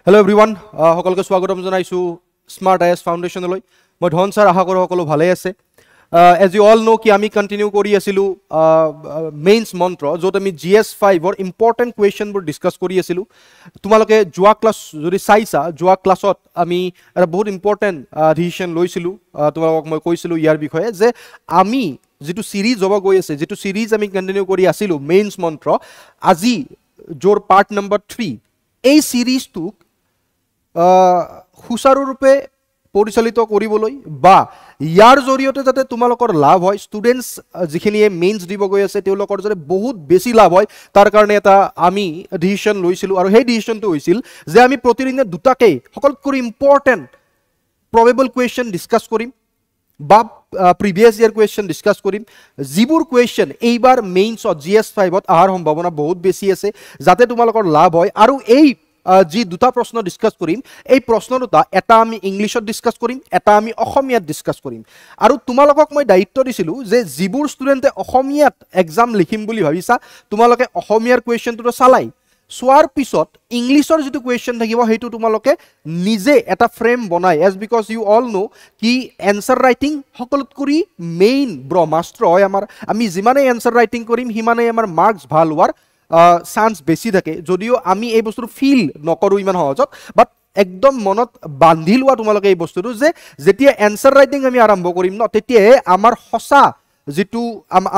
Hello everyone, সকলকে স্বাগতম জনাইছো স্মাৰ্ট আইএস ফাউন্ডেশনলৈ মই ধন স্যাৰ আশা কৰো সকলো ভালে আছে as you all know কি আমি কন্টিনিউ কৰি আছিলো মেইনস মন্ত্ৰ যত আমি GS5 ৰ ইম্পৰ্টেন্ট কোৱেশ্চন বোৰ ডিসকাস কৰি আছিলো তোমালোকে জুৱা ক্লাস যদি চাইছা জুৱা ক্লাছত আমি এটা বহুত ইম্পৰ্টেন্ট ডিসিশন লৈছিলো তোমালোকক মই কৈছিলো ইয়াৰ বিষয়ে যে আমি যেটো সিৰিজ হ'ব গৈ আছে যেটো সিৰিজ আমি কন্টিনিউ কৰি আছিলো মেইনস মন্ত্ৰ আজি জোৰ পাৰ্ট নম্বৰ 3 এই সিৰিজটোক সুচাৰুৰূপে পৰিচালিত কৰিবলৈ বা ইয়াৰ জৰিয়তে যাতে তোমালোকৰ লাভ হয় ষ্টুডেন্টস যিখিনিয়ে মেইনস দিব গৈ আছে তেওঁলোকৰ যাতে বহুত বেছি লাভ হয় তাৰ কাৰণে এটা আমি ডিসিশন লৈছিলো আৰু সেই ডিসিশনটো হৈছিল যে আমি প্ৰতিদিনে দুটাকে সকলোতকৈ ইম্পৰ্টেন্ট প্ৰবেবল কোৱেশ্চন ডিসকাস কৰিম বা প্ৰিভিয়াস ইয়াৰ কোৱেশ্চন ডিসকাস কৰিম যিবোৰ কোৱেশ্চন এইবাৰ মেইনছত GS5 ত আহাৰ সম্ভাৱনা বহুত বেছি আছে যাতে তোমালোকৰ লাভ হয় আৰু এই যি দুটা প্ৰশ্ন ডিসকাস কৰিম এই প্ৰশ্ন দুটা এটা আমি ইংলিশত ডিসকাস কৰিম এটা আমি অসমীয়াত ডিসকাস কৰিম আৰু তোমালোকক মই দায়িত্ব দিছিলো যে যিবোৰ ষ্টুডেন্টে অসমীয়াত এক্সাম লিখিম বুলি ভাবিছা তোমালোকে অসমীয়াৰ কোৱেশ্চনটো চালাই সোৱাৰ পিছত ইংলিশৰ যেটো কোৱেশ্চন থাকিব হেতু তোমালোকে নিজে এটা ফ্ৰেম বনাই as because U all know কি এনসাৰ ৰাইটিং সকলোতকৈ মেইন ব্ৰহ্মাস্ত্ৰ হয় আমাৰ আমি যিমানে এনসাৰ ৰাইটিং কৰিম হিমানে আমাৰ মাৰ্কস ভাল হোৱাৰ চান্স বেছি থাকে যদিও আমি এই বস্তুটো ফিল নকৰো ইমান সহজত বাট একদম মনত বান্ধি লোৱা তোমালোকে এই বস্তুটো যে যেতিয়া এনসাৰ ৰাইটিং আমি আৰম্ভ কৰিম ন তেতিয়া আমাৰ হসা যেটো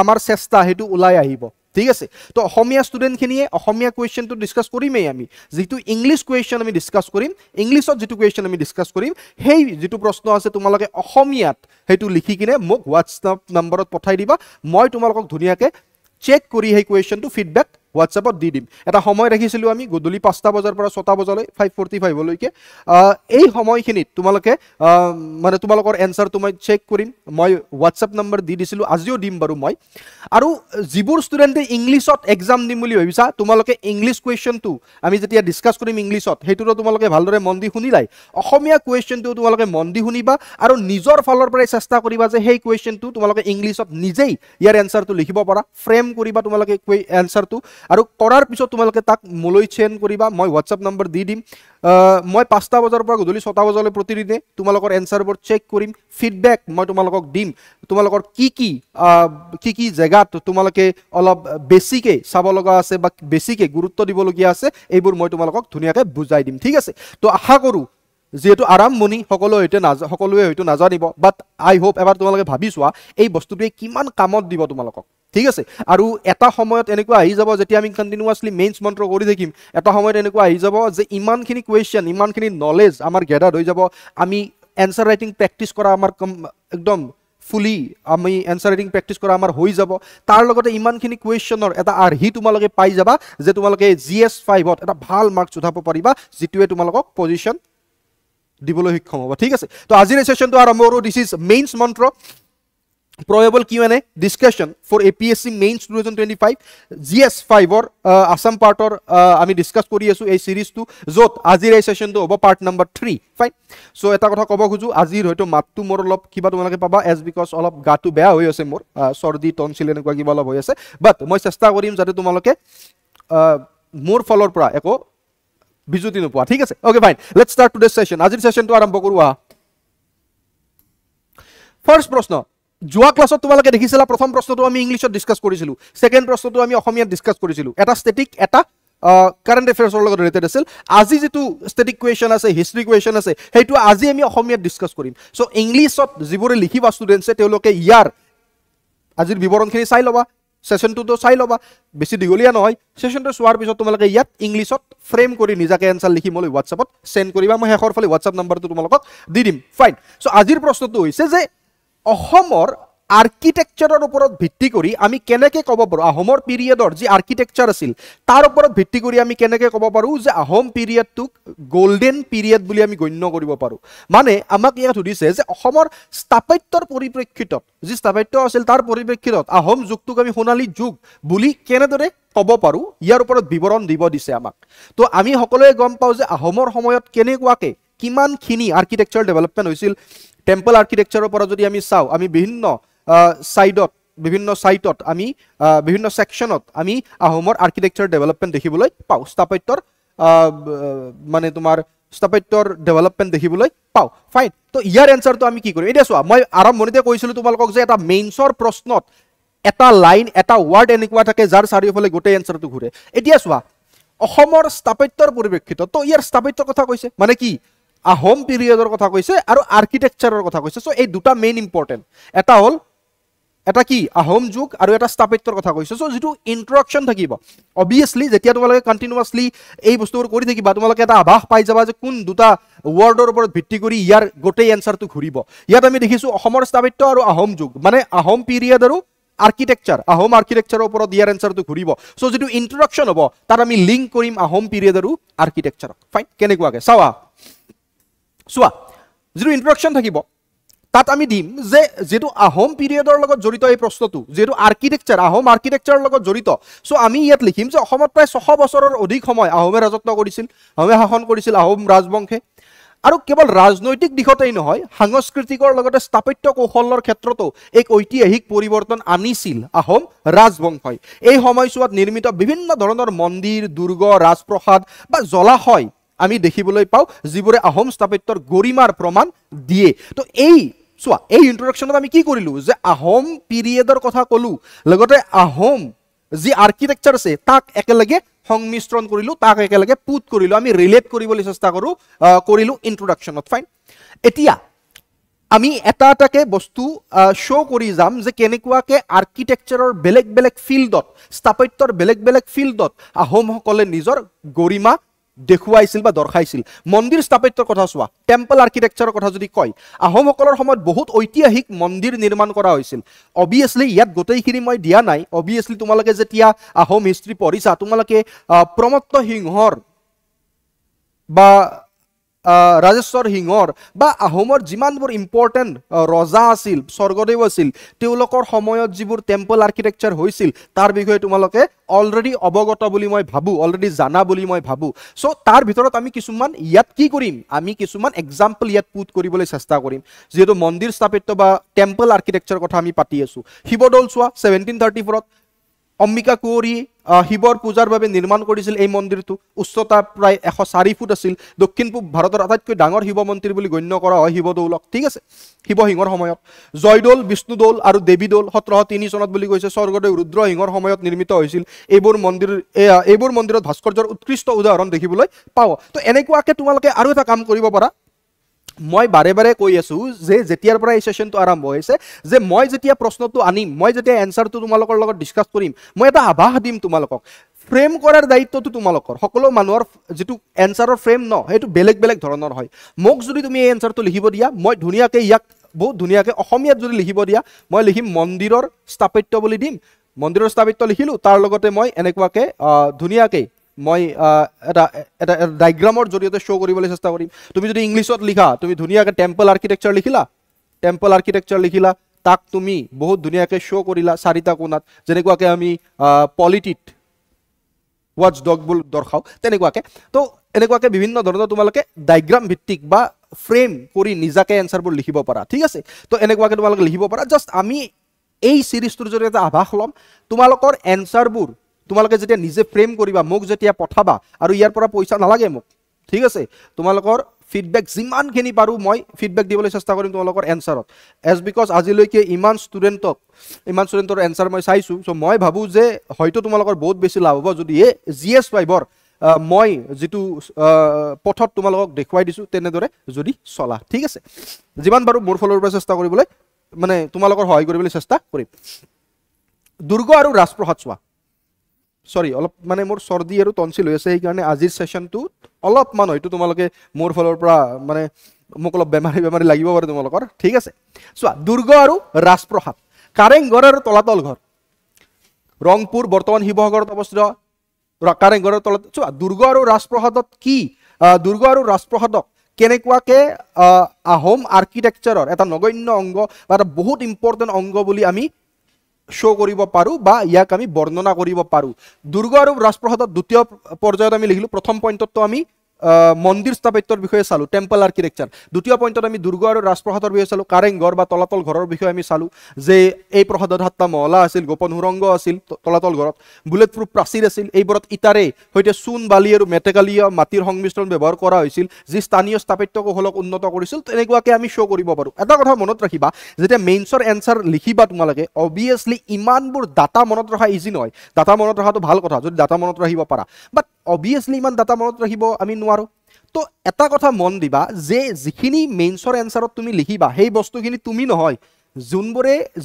আমাৰ চেষ্টা হেতু ওলাই আহিব ঠিক আছে তো অসমীয়া ষ্টুডেন্ট খিনিয়ে অসমীয়া কোৱেশ্চনটো ডিসকাস কৰিমেই আমি যেটো ইংলিশ কোৱেশ্চন আমি ডিসকাস কৰিম ইংলিশত যেটো কোৱেশ্চন আমি ডিসকাস কৰিম হেই যেটো প্ৰশ্ন আছে তোমালোকে অসমীয়াত হেতু লিখি কিনে মোক WhatsApp নম্বৰত পঠাই দিবা মই তোমালোকক ধুনিয়াকে চেক কৰি হেই কোৱেশ্চনটো ফিডব্যাক WhatsAppত দি দিম এটা সময় ৰাখিছিলো আমি গধুলি 5টা বজাৰ পৰা 6টা বজালৈ 5:45 লৈকে এই সময়খিনিত তোমালোকে মানে তোমালোকৰ এনসাৰটো মই চেক কৰিম মই WhatsApp নম্বৰ দি দিছিলো আজিও দিম বাৰু মই আৰু যিবোৰ ষ্টুডেন্টে ইংলিশত এক্সাম দিম বুলি ভাবিছা তোমালোকে ইংলিশ কোৱেশ্চনটো আমি যেতিয়া ডিসকাস কৰিম ইংলিশত হেতুটো তোমালোকে ভালদৰে মন দি শুনিলাই অসমীয়া কোৱেশ্চনটো তোমালোকে মন দি শুনিবা আৰু নিজৰ ফালৰ পৰা চেষ্টা কৰিবা যে হেই কোৱেশ্চনটো তোমালোকে ইংলিশত নিজেই ইয়াৰ এনসাৰটো লিখিব পাৰা ফ্ৰেম কৰিবা তোমালোকে এনসাৰটো আৰু কৰাৰ পিছত তোমালোকে তাক মোলৈ চেণ্ড কৰিবা মই WhatsApp নম্বৰ দি দিম মই 5টা বজাৰ পৰা গধুলি 6টা বজালৈ প্ৰতিদিনে তোমালোকৰ এনসাৰবোৰ চেক কৰিম ফিডব্যাক মই তোমালোকক দিম তোমালোকৰ কি কি জায়গাত তোমালোকে অলপ বেছিকে চাব লগা আছে বা বেছিকে গুৰুত্ব দিব লগিয়া আছে এইবোৰ মই তোমালোকক ধুনিয়াকে বুজাই দিম ঠিক আছে তো আশা কৰো যেহেতু আৰামমনি সকলোৱে হয়তো নাজানিব বাট আই হোপ এবাৰ তোমালোকে ভাবি চোৱা এই বস্তুটোৱে কিমান কামত দিব তোমালোকক ঠিক আছে আৰু এটা সময়ত এনেকুৱা আহি যাব যেতিয়া আমি কন্টিনিউয়াসলি মেইনস মন্ত্ৰ কৰি থাকিম এটা সময়ত এনেকুৱা আহি যাব যে ইমানখিনি কোৱেশ্চন ইমানখিনি নলেজ আমাৰ গেদাৰ হৈ যাব আমি এনসাৰ ৰাইটিং প্ৰেক্টিস কৰা আমাৰ একদম ফুলি আমি এনসাৰ ৰাইটিং প্ৰেক্টিস কৰা আমাৰ হৈ যাব তাৰ লগতে ইমানখিনি কোৱেশ্চনৰ এটা আৰহি তোমালোকে পাই যাবা যে তোমালোকে GS5 ত এটা ভাল মাৰ্কস উঠাব পাৰিবা যেটোৱে তোমালোকক পজিশন দিবলৈ সক্ষম হ'ব ঠিক আছে তো আজিৰ সেশনটো আৰম্ভ কৰো দিস ইজ মেইনস মন্ত্ৰ probable Q&A discussion for APSC mains 2025 GS5 or Assam part or আমি ডিসকাস কৰি আছো এই সিৰিজটো যত আজিৰ এই সেশনটো হ'ব পাৰ্ট নম্বৰ 3 ফাইন সো এটা কথা কব খুজু আজিৰ হয়তো মাতটো মোৰ অলপ কিবা তোমালোকে পাবা এজ বিকজ অলপ গাটো বেয়া হৈ আছে মোৰ সৰ্দি টনসিল এনেকুৱা কিবা অলপ হৈ আছে বাট মই চেষ্টা কৰিম যাতে তোমালোকে মোৰ ফলৰ পৰা একো বিজুতি নোপোৱা ঠিক আছে okay fine let's start today's session আজিৰ সেশনটো আৰম্ভ কৰো ফাৰ্স্ট প্ৰশ্ন জুৱা ক্লাছত তোমালোকে দেখিছিলা প্ৰথম প্ৰশ্নটো আমি ইংলিশত ডিসকাস কৰিছিলো সেকেন্ড প্ৰশ্নটো আমি অসমীয়াত ডিসকাস কৰিছিলো এটা স্ট্যাটিক এটা কাৰেন্ট এফেয়াৰ্সৰ লগত ৰিলেটেড আছিল আজি যেটো স্ট্যাটিক কোৱেশ্চন আছে হিষ্ট্ৰি কোৱেশ্চন আছে হেতু আজি আমি অসমীয়াত ডিসকাস কৰিম সো ইংলিশত যিবোৰে লিখিবা ষ্টুডেন্টছে তেওঁলোকে ইয়াৰ আজিৰ বিৱৰণখিনি চাই লবা সেশনটো চাই লবা বেছি দিগলিয়া নহয় সেশনটো চোৱাৰ পিছত তোমালোকে ইয়াত ইংলিশত ফ্ৰেম কৰি নিজাকে এনসাৰ লিখি মই WhatsAppত সেন্ড কৰিবা মই হেকৰ ফালে WhatsApp নম্বৰটো তোমালোকক দি দিম ফাইন সো আজিৰ প্ৰশ্নটো হৈছে যে অসমৰ আৰ্কিটেকচাৰৰ ওপৰত ভিত্তি কৰি আমি কেনেকৈ ক'ব পাৰো আহোমৰ পিৰিয়ডৰ যি আৰ্কিটেকচাৰ আছিল তাৰ ওপৰত ভিত্তি কৰি আমি কেনেকৈ ক'ব পাৰো যে আহোম পিৰিয়ডটোক গোল্ডেন পিৰিয়ড বুলি আমি গণ্য কৰিব পাৰো মানে আমাক ইয়াত সুধিছে যে অসমৰ স্থাপত্যৰ পৰিপ্ৰেক্ষিতত যি স্থাপত্য আছিল তাৰ পৰিপ্ৰেক্ষিতত আহোম যুগটোক আমি সোণালী যুগ বুলি কেনেদৰে ক'ব পাৰো ইয়াৰ ওপৰত বিৱৰণ দিব দিছে আমাক তো আমি সকলোৱে গম পাও যে আহোমৰ সময়ত কেনেকুৱাকে কিমানখিনি আৰ্কিটেকচাৰ ডেভেলপমেন্ট হৈছিল টেম্পল আৰ্কিটেকচাৰৰ পৰা যদি আমি চাও আমি বিভিন্ন সাইটত আমি বিভিন্ন সেকশনত আমি আহোমৰ আৰ্কিটেকচাৰ ডেভেলপমেন্ট দেখিবলৈ পাও স্থাপত্যৰ মানে তোমাৰ স্থাপত্যৰ ডেভেলপমেণ্ট দেখিবলৈ পাওঁ ফাইন তো ইয়াৰ এনচাৰটো আমি কি কৰিম এতিয়া চোৱা মই আৰম্ভণিতে কৈছিলোঁ তোমালোকক যে এটা মেইনছৰ প্ৰশ্নত এটা লাইন এটা ৱাৰ্ড এনেকুৱা থাকে যাৰ চাৰিওফালে গোটেই এনচাৰটো ঘূৰে এতিয়া চোৱা অসমৰ স্থাপত্যৰ পৰিপ্ৰেক্ষিতত তো ইয়াৰ স্থাপত্যৰ কথা কৈছে মানে কি আহোম পিৰিয়ডৰ কথা কৈছে আৰু আৰ্কিটেকচাৰৰ কথা কৈছে চ' এই দুটা মেইন ইম্পৰ্টেণ্ট এটা হ'ল এটা কি আহোম যুগ আৰু এটা স্থাপত্যৰ কথা কৈছে চ' যিটো ইন্ট্ৰডাকশ্যন থাকিব অবভিয়াছলি যেতিয়া তোমালোকে কণ্টিনিউৱাছলি এই বস্তুবোৰ কৰি থাকিবা তোমালোকে এটা আভাস পাই যাবা যে কোন দুটা ৱৰ্ডৰ ওপৰত ভিত্তি কৰি ইয়াৰ গোটেই এনচাৰটো ঘূৰিব ইয়াত আমি দেখিছোঁ অসমৰ স্থাপত্য আৰু আহোম যুগ মানে আহোম পিৰিয়ড আৰু আৰ্কিটেকচাৰ আহোম আৰ্কিটেকচাৰৰ ওপৰত ইয়াৰ এনচাৰটো ঘূৰিব চ' যিটো ইন্ট্ৰডাকশ্যন হ'ব তাত আমি লিংক কৰিম আহোম পিৰিয়ড আৰু আৰ্কিটেকচাৰক ফাইন কেনেকুৱাকৈ চাৱা চোৱা যিটো ইন্ট্ৰডাকশ্যন থাকিব তাত আমি দিম যে যেটো আহোম পিৰিয়ডৰ লগত জড়িত এই প্ৰশ্নটো যেটো আৰ্কিটেকচাৰ আহোম আৰ্কিটেকচাৰৰ লগত জড়িত চ' আমি ইয়াত লিখিম যে অসমত প্ৰায় 600 বছৰৰ অধিক সময় আহোমে ৰাজত্ব কৰিছিল আহোমে শাসন কৰিছিল আহোম ৰাজবংশে আৰু কেৱল ৰাজনৈতিক দিশতেই নহয় সাংস্কৃতিকৰ লগতে স্থাপত্য কৌশলৰ ক্ষেত্ৰতো এক ঐতিহাসিক পৰিৱৰ্তন আনিছিল আহোম ৰাজবংশই এই সময়ছোৱাত নিৰ্মিত বিভিন্ন ধৰণৰ মন্দিৰ দুৰ্গ ৰাজপ্ৰসাদ বা জলাশয় আমি দেখিবলৈ পাওঁ যিবোৰে আহোম স্থাপত্যৰ গৰিমাৰ প্ৰমাণ দিয়ে তো এই চোৱা এই ইন্ট্ৰডাকশ্যনত আমি কি কৰিলোঁ যে আহোম পিৰিয়ডৰ কথা ক'লোঁ লগতে আহোম যি আৰ্কিটেকচাৰ আছে তাক একেলগে সংমিশ্ৰণ কৰিলোঁ তাক একেলগে পুট কৰিলোঁ আমি ৰিলেট কৰিবলৈ চেষ্টা কৰিলোঁ ইন্ট্ৰডাকশ্যনত ফাইন এতিয়া আমি এটা এটাকে বস্তু শ্ব' কৰি যাম যে কেনেকুৱাকৈ আৰ্কিটেকচাৰৰ বেলেগ বেলেগ ফিল্ডত স্থাপত্যৰ বেলেগ বেলেগ ফিল্ডত আহোমসকলে নিজৰ গৰিমা দেখুৱাইছিল বা দৰ্শাইছিল মন্দিৰ স্থাপত্যৰ কথা চোৱা টেম্পল আৰ্কিটেকচাৰৰ কথা যদি কয় আহোমসকলৰ সময়ত বহুত ঐতিহাসিক মন্দিৰ নিৰ্মাণ কৰা হৈছিল অবভিয়াছলি ইয়াত গোটেইখিনি মই দিয়া নাই অবভিয়াছলি তোমালোকে যেতিয়া আহোম হিষ্ট্ৰী পঢ়িছা তোমালোকে প্ৰমত্ত সিংহৰ বা ৰাজেশ্বৰ সিংহৰ বা আহোমৰ যিমানবোৰ ইম্পৰ্টেণ্ট ৰজা আছিল স্বৰ্গদেউ আছিল তেওঁলোকৰ সময়ত যিবোৰ টেম্পল আৰ্কিটেকচাৰ হৈছিল তাৰ বিষয়ে তোমালোকে অলৰেডি অৱগত বুলি মই ভাবোঁ অলৰেডি জানা বুলি মই ভাবোঁ চ' তাৰ ভিতৰত আমি কিছুমান ইয়াত কি কৰিম আমি কিছুমান এক্সাম্পল ইয়াত পুট কৰিবলৈ চেষ্টা কৰিম যিহেতু মন্দিৰ স্থাপত্য বা টেম্পল আৰ্কিটেকচাৰৰ কথা আমি পাতি আছোঁ শিৱদৌল চোৱা 1734ত অম্বিকা কুঁৱৰীয়ে শিৱৰ পূজাৰ বাবে নিৰ্মাণ কৰিছিল এই মন্দিৰটো উচ্চতা প্ৰায় 104 ফুট আছিল দক্ষিণ পূব ভাৰতৰ আটাইতকৈ ডাঙৰ শিৱ মন্দিৰ বুলি গণ্য কৰা হয় শিৱদৌলক ঠিক আছে শিৱসিংহৰ সময়ত জয়দৌল বিষ্ণুদৌল আৰু দেৱীদৌল 1703 চনত বুলি কৈছে স্বৰ্গদেউ ৰুদ্ৰসিংহৰ সময়ত নিৰ্মিত হৈছিল এইবোৰ মন্দিৰত ভাস্কৰ্যৰ উৎকৃষ্ট উদাহৰণ দেখিবলৈ পাওঁ তো এনেকুৱাকৈ তোমালোকে আৰু এটা কাম কৰিব পাৰা মই বাৰে বাৰে কৈ আছোঁ যে যেতিয়াৰ পৰা এই সেশনটো আৰম্ভ হৈছে যে মই যেতিয়া প্ৰশ্নটো আনিম মই যেতিয়া এনচাৰটো তোমালোকৰ লগত ডিছকাছ কৰিম মই এটা আভাস দিম তোমালোকক ফ্ৰেম কৰাৰ দায়িত্বটো তোমালোকৰ সকলো মানুহৰ যিটো এনচাৰৰ ফ্ৰেম ন সেইটো বেলেগ বেলেগ ধৰণৰ হয় মোক যদি তুমি এই এনচাৰটো লিখিব দিয়া মই ধুনীয়াকৈ ইয়াক বহুত ধুনীয়াকৈ অসমীয়াত যদি লিখিব দিয়া মই লিখিম মন্দিৰৰ স্থাপত্য বুলি দিম মন্দিৰৰ স্থাপত্য লিখিলোঁ তাৰ লগতে মই এনেকুৱাকৈ ধুনীয়াকৈ মই এটা ডাইগ্ৰামৰ জৰিয়তে শ্ব' কৰিবলৈ চেষ্টা কৰিম তুমি যদি ইংলিছত লিখা তুমি ধুনীয়াকৈ টেম্পল আৰ্কিটেকচাৰ লিখিলা তাক তুমি বহুত ধুনীয়াকৈ শ্ব' কৰিলা চাৰিটা কোণাত যেনেকুৱাকৈ আমি পলিটিত ৱাটছ ডগবোৰ দৰ্শাওঁ তেনেকুৱাকৈ তো এনেকুৱাকৈ বিভিন্ন ধৰণৰ তোমালোকে ডাইগ্ৰাম ভিত্তিক বা ফ্ৰেম কৰি নিজাকৈ এনচাৰবোৰ লিখিব পাৰা ঠিক আছে তো এনেকুৱাকৈ তোমালোকে লিখিব পাৰা জাষ্ট আমি এই চিৰিজটোৰ জৰিয়তে আভাস ল'ম তোমালোকৰ এনচাৰবোৰ তোমালোকে যেতিয়া নিজে ফ্ৰেম কৰিবা মোক যেতিয়া পঠাবা আৰু ইয়াৰ পৰা পইচা নালাগে মোক ঠিক আছে তোমালোকৰ ফিডবেক যিমানখিনি পাৰোঁ মই ফিডবেক দিবলৈ চেষ্টা কৰিম তোমালোকৰ এনচাৰত এজ বিকজ আজিলৈকে ইমান ষ্টুডেণ্টৰ এনচাৰ মই চাইছোঁ চ' মই ভাবোঁ যে হয়তো তোমালোকৰ বহুত বেছি লাভ হ'ব যদি এই GS5ৰ মই যিটো পথত তোমালোকক দেখুৱাই দিছোঁ তেনেদৰে যদি চলা ঠিক আছে যিমান পাৰোঁ মোৰ ফালৰ পৰা চেষ্টা কৰিবলৈ মানে তোমালোকৰ সহায় কৰিবলৈ চেষ্টা কৰিম দুৰ্গ আৰু ৰাজপ্ৰসাদ চোৱা সৰি অলপ মানে মোৰ চৰ্দি আৰু টনচিল হৈ আছে সেইকাৰণে আজিৰ সেশনটো অলপমান হয়তো তোমালোকে মোৰ ফালৰ পৰা মানে মোক অলপ বেমাৰী লাগিব পাৰে তোমালোকৰ ঠিক আছে চোৱা দুৰ্গ আৰু ৰাজপ্ৰসাদ কাৰেংঘৰ আৰু তলাতল ঘৰ ৰংপুৰ বৰ্তমান শিৱসাগৰত অৱস্থিত কাৰেংঘৰৰ তলাত চোৱা দুৰ্গ আৰু ৰাজপ্ৰসাদত কি দুৰ্গ আৰু ৰাজপ্ৰসাদক কেনেকুৱাকৈ আহোম আৰ্কিটেকচাৰৰ এটা নগণ্য অংগ বা এটা বহুত ইম্পৰ্টেণ্ট অংগ বুলি আমি শ্ব' কৰিব পাৰোঁ বা ইয়াক আমি বৰ্ণনা কৰিব পাৰোঁ দুৰ্গ আৰু ৰাজপ্ৰসাদত দ্বিতীয় পৰ্যায়ত আমি লিখিলোঁ প্ৰথম পইণ্টতটো আমি মন্দিৰ স্থাপত্যৰ বিষয়ে চালো, টেম্পল আৰ্কিটেকচাৰ। দ্বিতীয় পইণ্টত আমি দুৰ্গ আৰু ৰাজপ্ৰসাদৰ বিষয়ে চালো, কাৰেংঘৰ বা তলাতল ঘৰৰ বিষয়ে আমি চালো, যে এই প্ৰসাদত 7টা মহলা আছিল, গোপন সুৰংগ আছিল তলাতল ঘৰত, বুলেট প্ৰুফ প্ৰাচীৰ আছিল, এইবোৰত ইটাৰে সৈতে চূণ বালি আৰু মেটেকালীয় মাটিৰ সংমিশ্ৰণ ব্যৱহাৰ কৰা হৈছিল, যি স্থানীয় স্থাপত্য কৌশলক উন্নত কৰিছিল। তেনেকুৱাকৈ আমি শ্ব' কৰিব পাৰোঁ। এটা কথা মনত ৰাখিবা, যেতিয়া মেইনছৰ এনচাৰ লিখিবা তোমালোকে, অবভিয়াছলি ইমানবোৰ ডাটা মনত ৰখা ইজি নহয়। ডাটা মনত ৰখাটো ভাল কথা যদি ডাটা মনত ৰাখিব পাৰা, বাট অবভিয়াছলি ইমান ডাটা মনত ৰাখিব আমি নোৱাৰোঁ। তো এটা কথা মন দিবা যে যিখিনি মেইনছৰ এনচাৰত তুমি লিখিবা সেই বস্তুখিনি তুমি নহয়,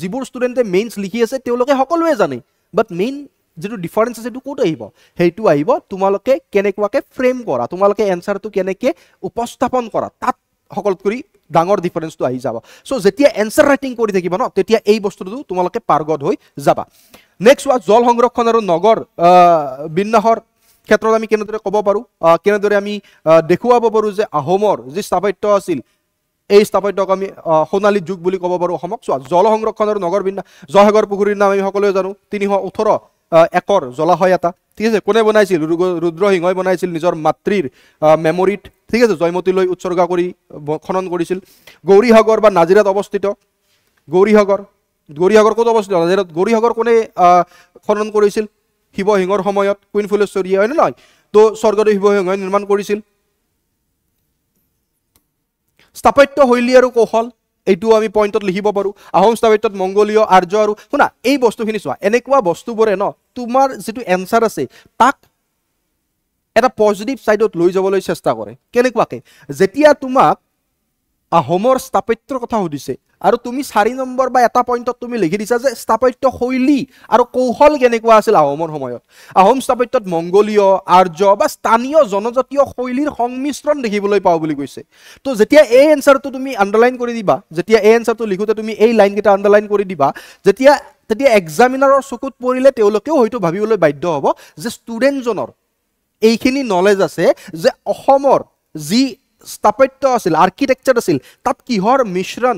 যিবোৰ ষ্টুডেণ্টে মেইনছ লিখি আছে তেওঁলোকে সকলোৱে জানে, বাট মেইন যেটো ডিফাৰেন্স আছে সেইটো ক'ত আহিব, সেইটো আহিব তোমালোকে কেনেকুৱাকৈ ফ্ৰেম কৰা, তোমালোকে এনচাৰটো কেনেকৈ উপস্থাপন কৰা, তাত সকলোতকৈ ডাঙৰ ডিফাৰেন্সটো আহি যাব। চ' যেতিয়া এনচাৰ ৰাইটিং কৰি থাকিবা ন, তেতিয়া এই বস্তুটো তোমালোকে পাৰ্গত হৈ যাবা। নেক্সট হোৱা জল সংৰক্ষণ আৰু নগৰ বিন্যাসৰ ক্ষেত্ৰত আমি কেনেদৰে ক'ব পাৰোঁ, কেনেদৰে আমি দেখুৱাব পাৰোঁ যে আহোমৰ যি স্থাপত্য আছিল এই স্থাপত্যক আমি সোণালী যুগ বুলি ক'ব পাৰোঁ অসমক। চোৱা, জল সংৰক্ষণ আৰু নগৰ বিন্যাস, জয়সাগৰ পুখুৰীৰ নাম আমি সকলোৱে জানো, 318 একৰ জলাশয় এটা, ঠিক আছে। কোনে বনাইছিল? ৰুদ্ৰসিংহই বনাইছিল নিজৰ মাতৃৰ মেমৰিত, ঠিক আছে, জয়মতীলৈ উৎসৰ্গা কৰি খনন কৰিছিল। গৌৰীসাগৰ বা নাজিৰাত অৱস্থিত গৌৰীসাগৰ ক'ত অৱস্থিত? নাজিৰাত। গৌৰীসাগৰ কোনে খনন কৰিছিল? শিৱসিংহৰ সময়ত, কুইন ফুলেশ্বৰীয়ে, হয়নে নহয়? তো স্বৰ্গদেউ শিৱসিংহই নিৰ্মাণ কৰিছিল। স্থাপত্য শৈলী আৰু কৌশল, এইটো আমি পইণ্টত লিখিব পাৰোঁ। আহোম স্থাপত্যত মংগোলীয়, আৰ্য আৰু শুনা এই বস্তুখিনি চোৱা, এনেকুৱা বস্তুবোৰে ন তোমাৰ যিটো এনচাৰ আছে তাক এটা পজিটিভ ছাইডত লৈ যাবলৈ চেষ্টা কৰে। কেনেকুৱাকৈ? যেতিয়া তোমাক আহোমৰ স্থাপত্যৰ কথা সুধিছে আৰু তুমি 4 নম্বৰ বা এটা পইণ্টত তুমি লিখি দিছা যে স্থাপত্য শৈলী আৰু কৌশল কেনেকুৱা আছিল আহোমৰ সময়ত, আহোম স্থাপত্যত মংগোলীয়, আৰ্য বা স্থানীয় জনজাতীয় শৈলীৰ সংমিশ্ৰণ দেখিবলৈ পাওঁ বুলি কৈছে। তো যেতিয়া এই এনচাৰটো তুমি আণ্ডাৰলাইন কৰি দিবা, যেতিয়া এই এনচাৰটো লিখোঁতে তুমি এই লাইনকেইটা আণ্ডাৰলাইন কৰি দিবা, তেতিয়া এক্সামিনাৰৰ চকুত পৰিলে তেওঁলোকেও হয়তো ভাবিবলৈ বাধ্য হ'ব যে ষ্টুডেণ্টজনৰ এইখিনি নলেজ আছে যে অসমৰ যি স্থাপত্য আছিল, আৰ্কিটেকচাৰ আছিল, তাত কিহৰ মিশ্ৰণ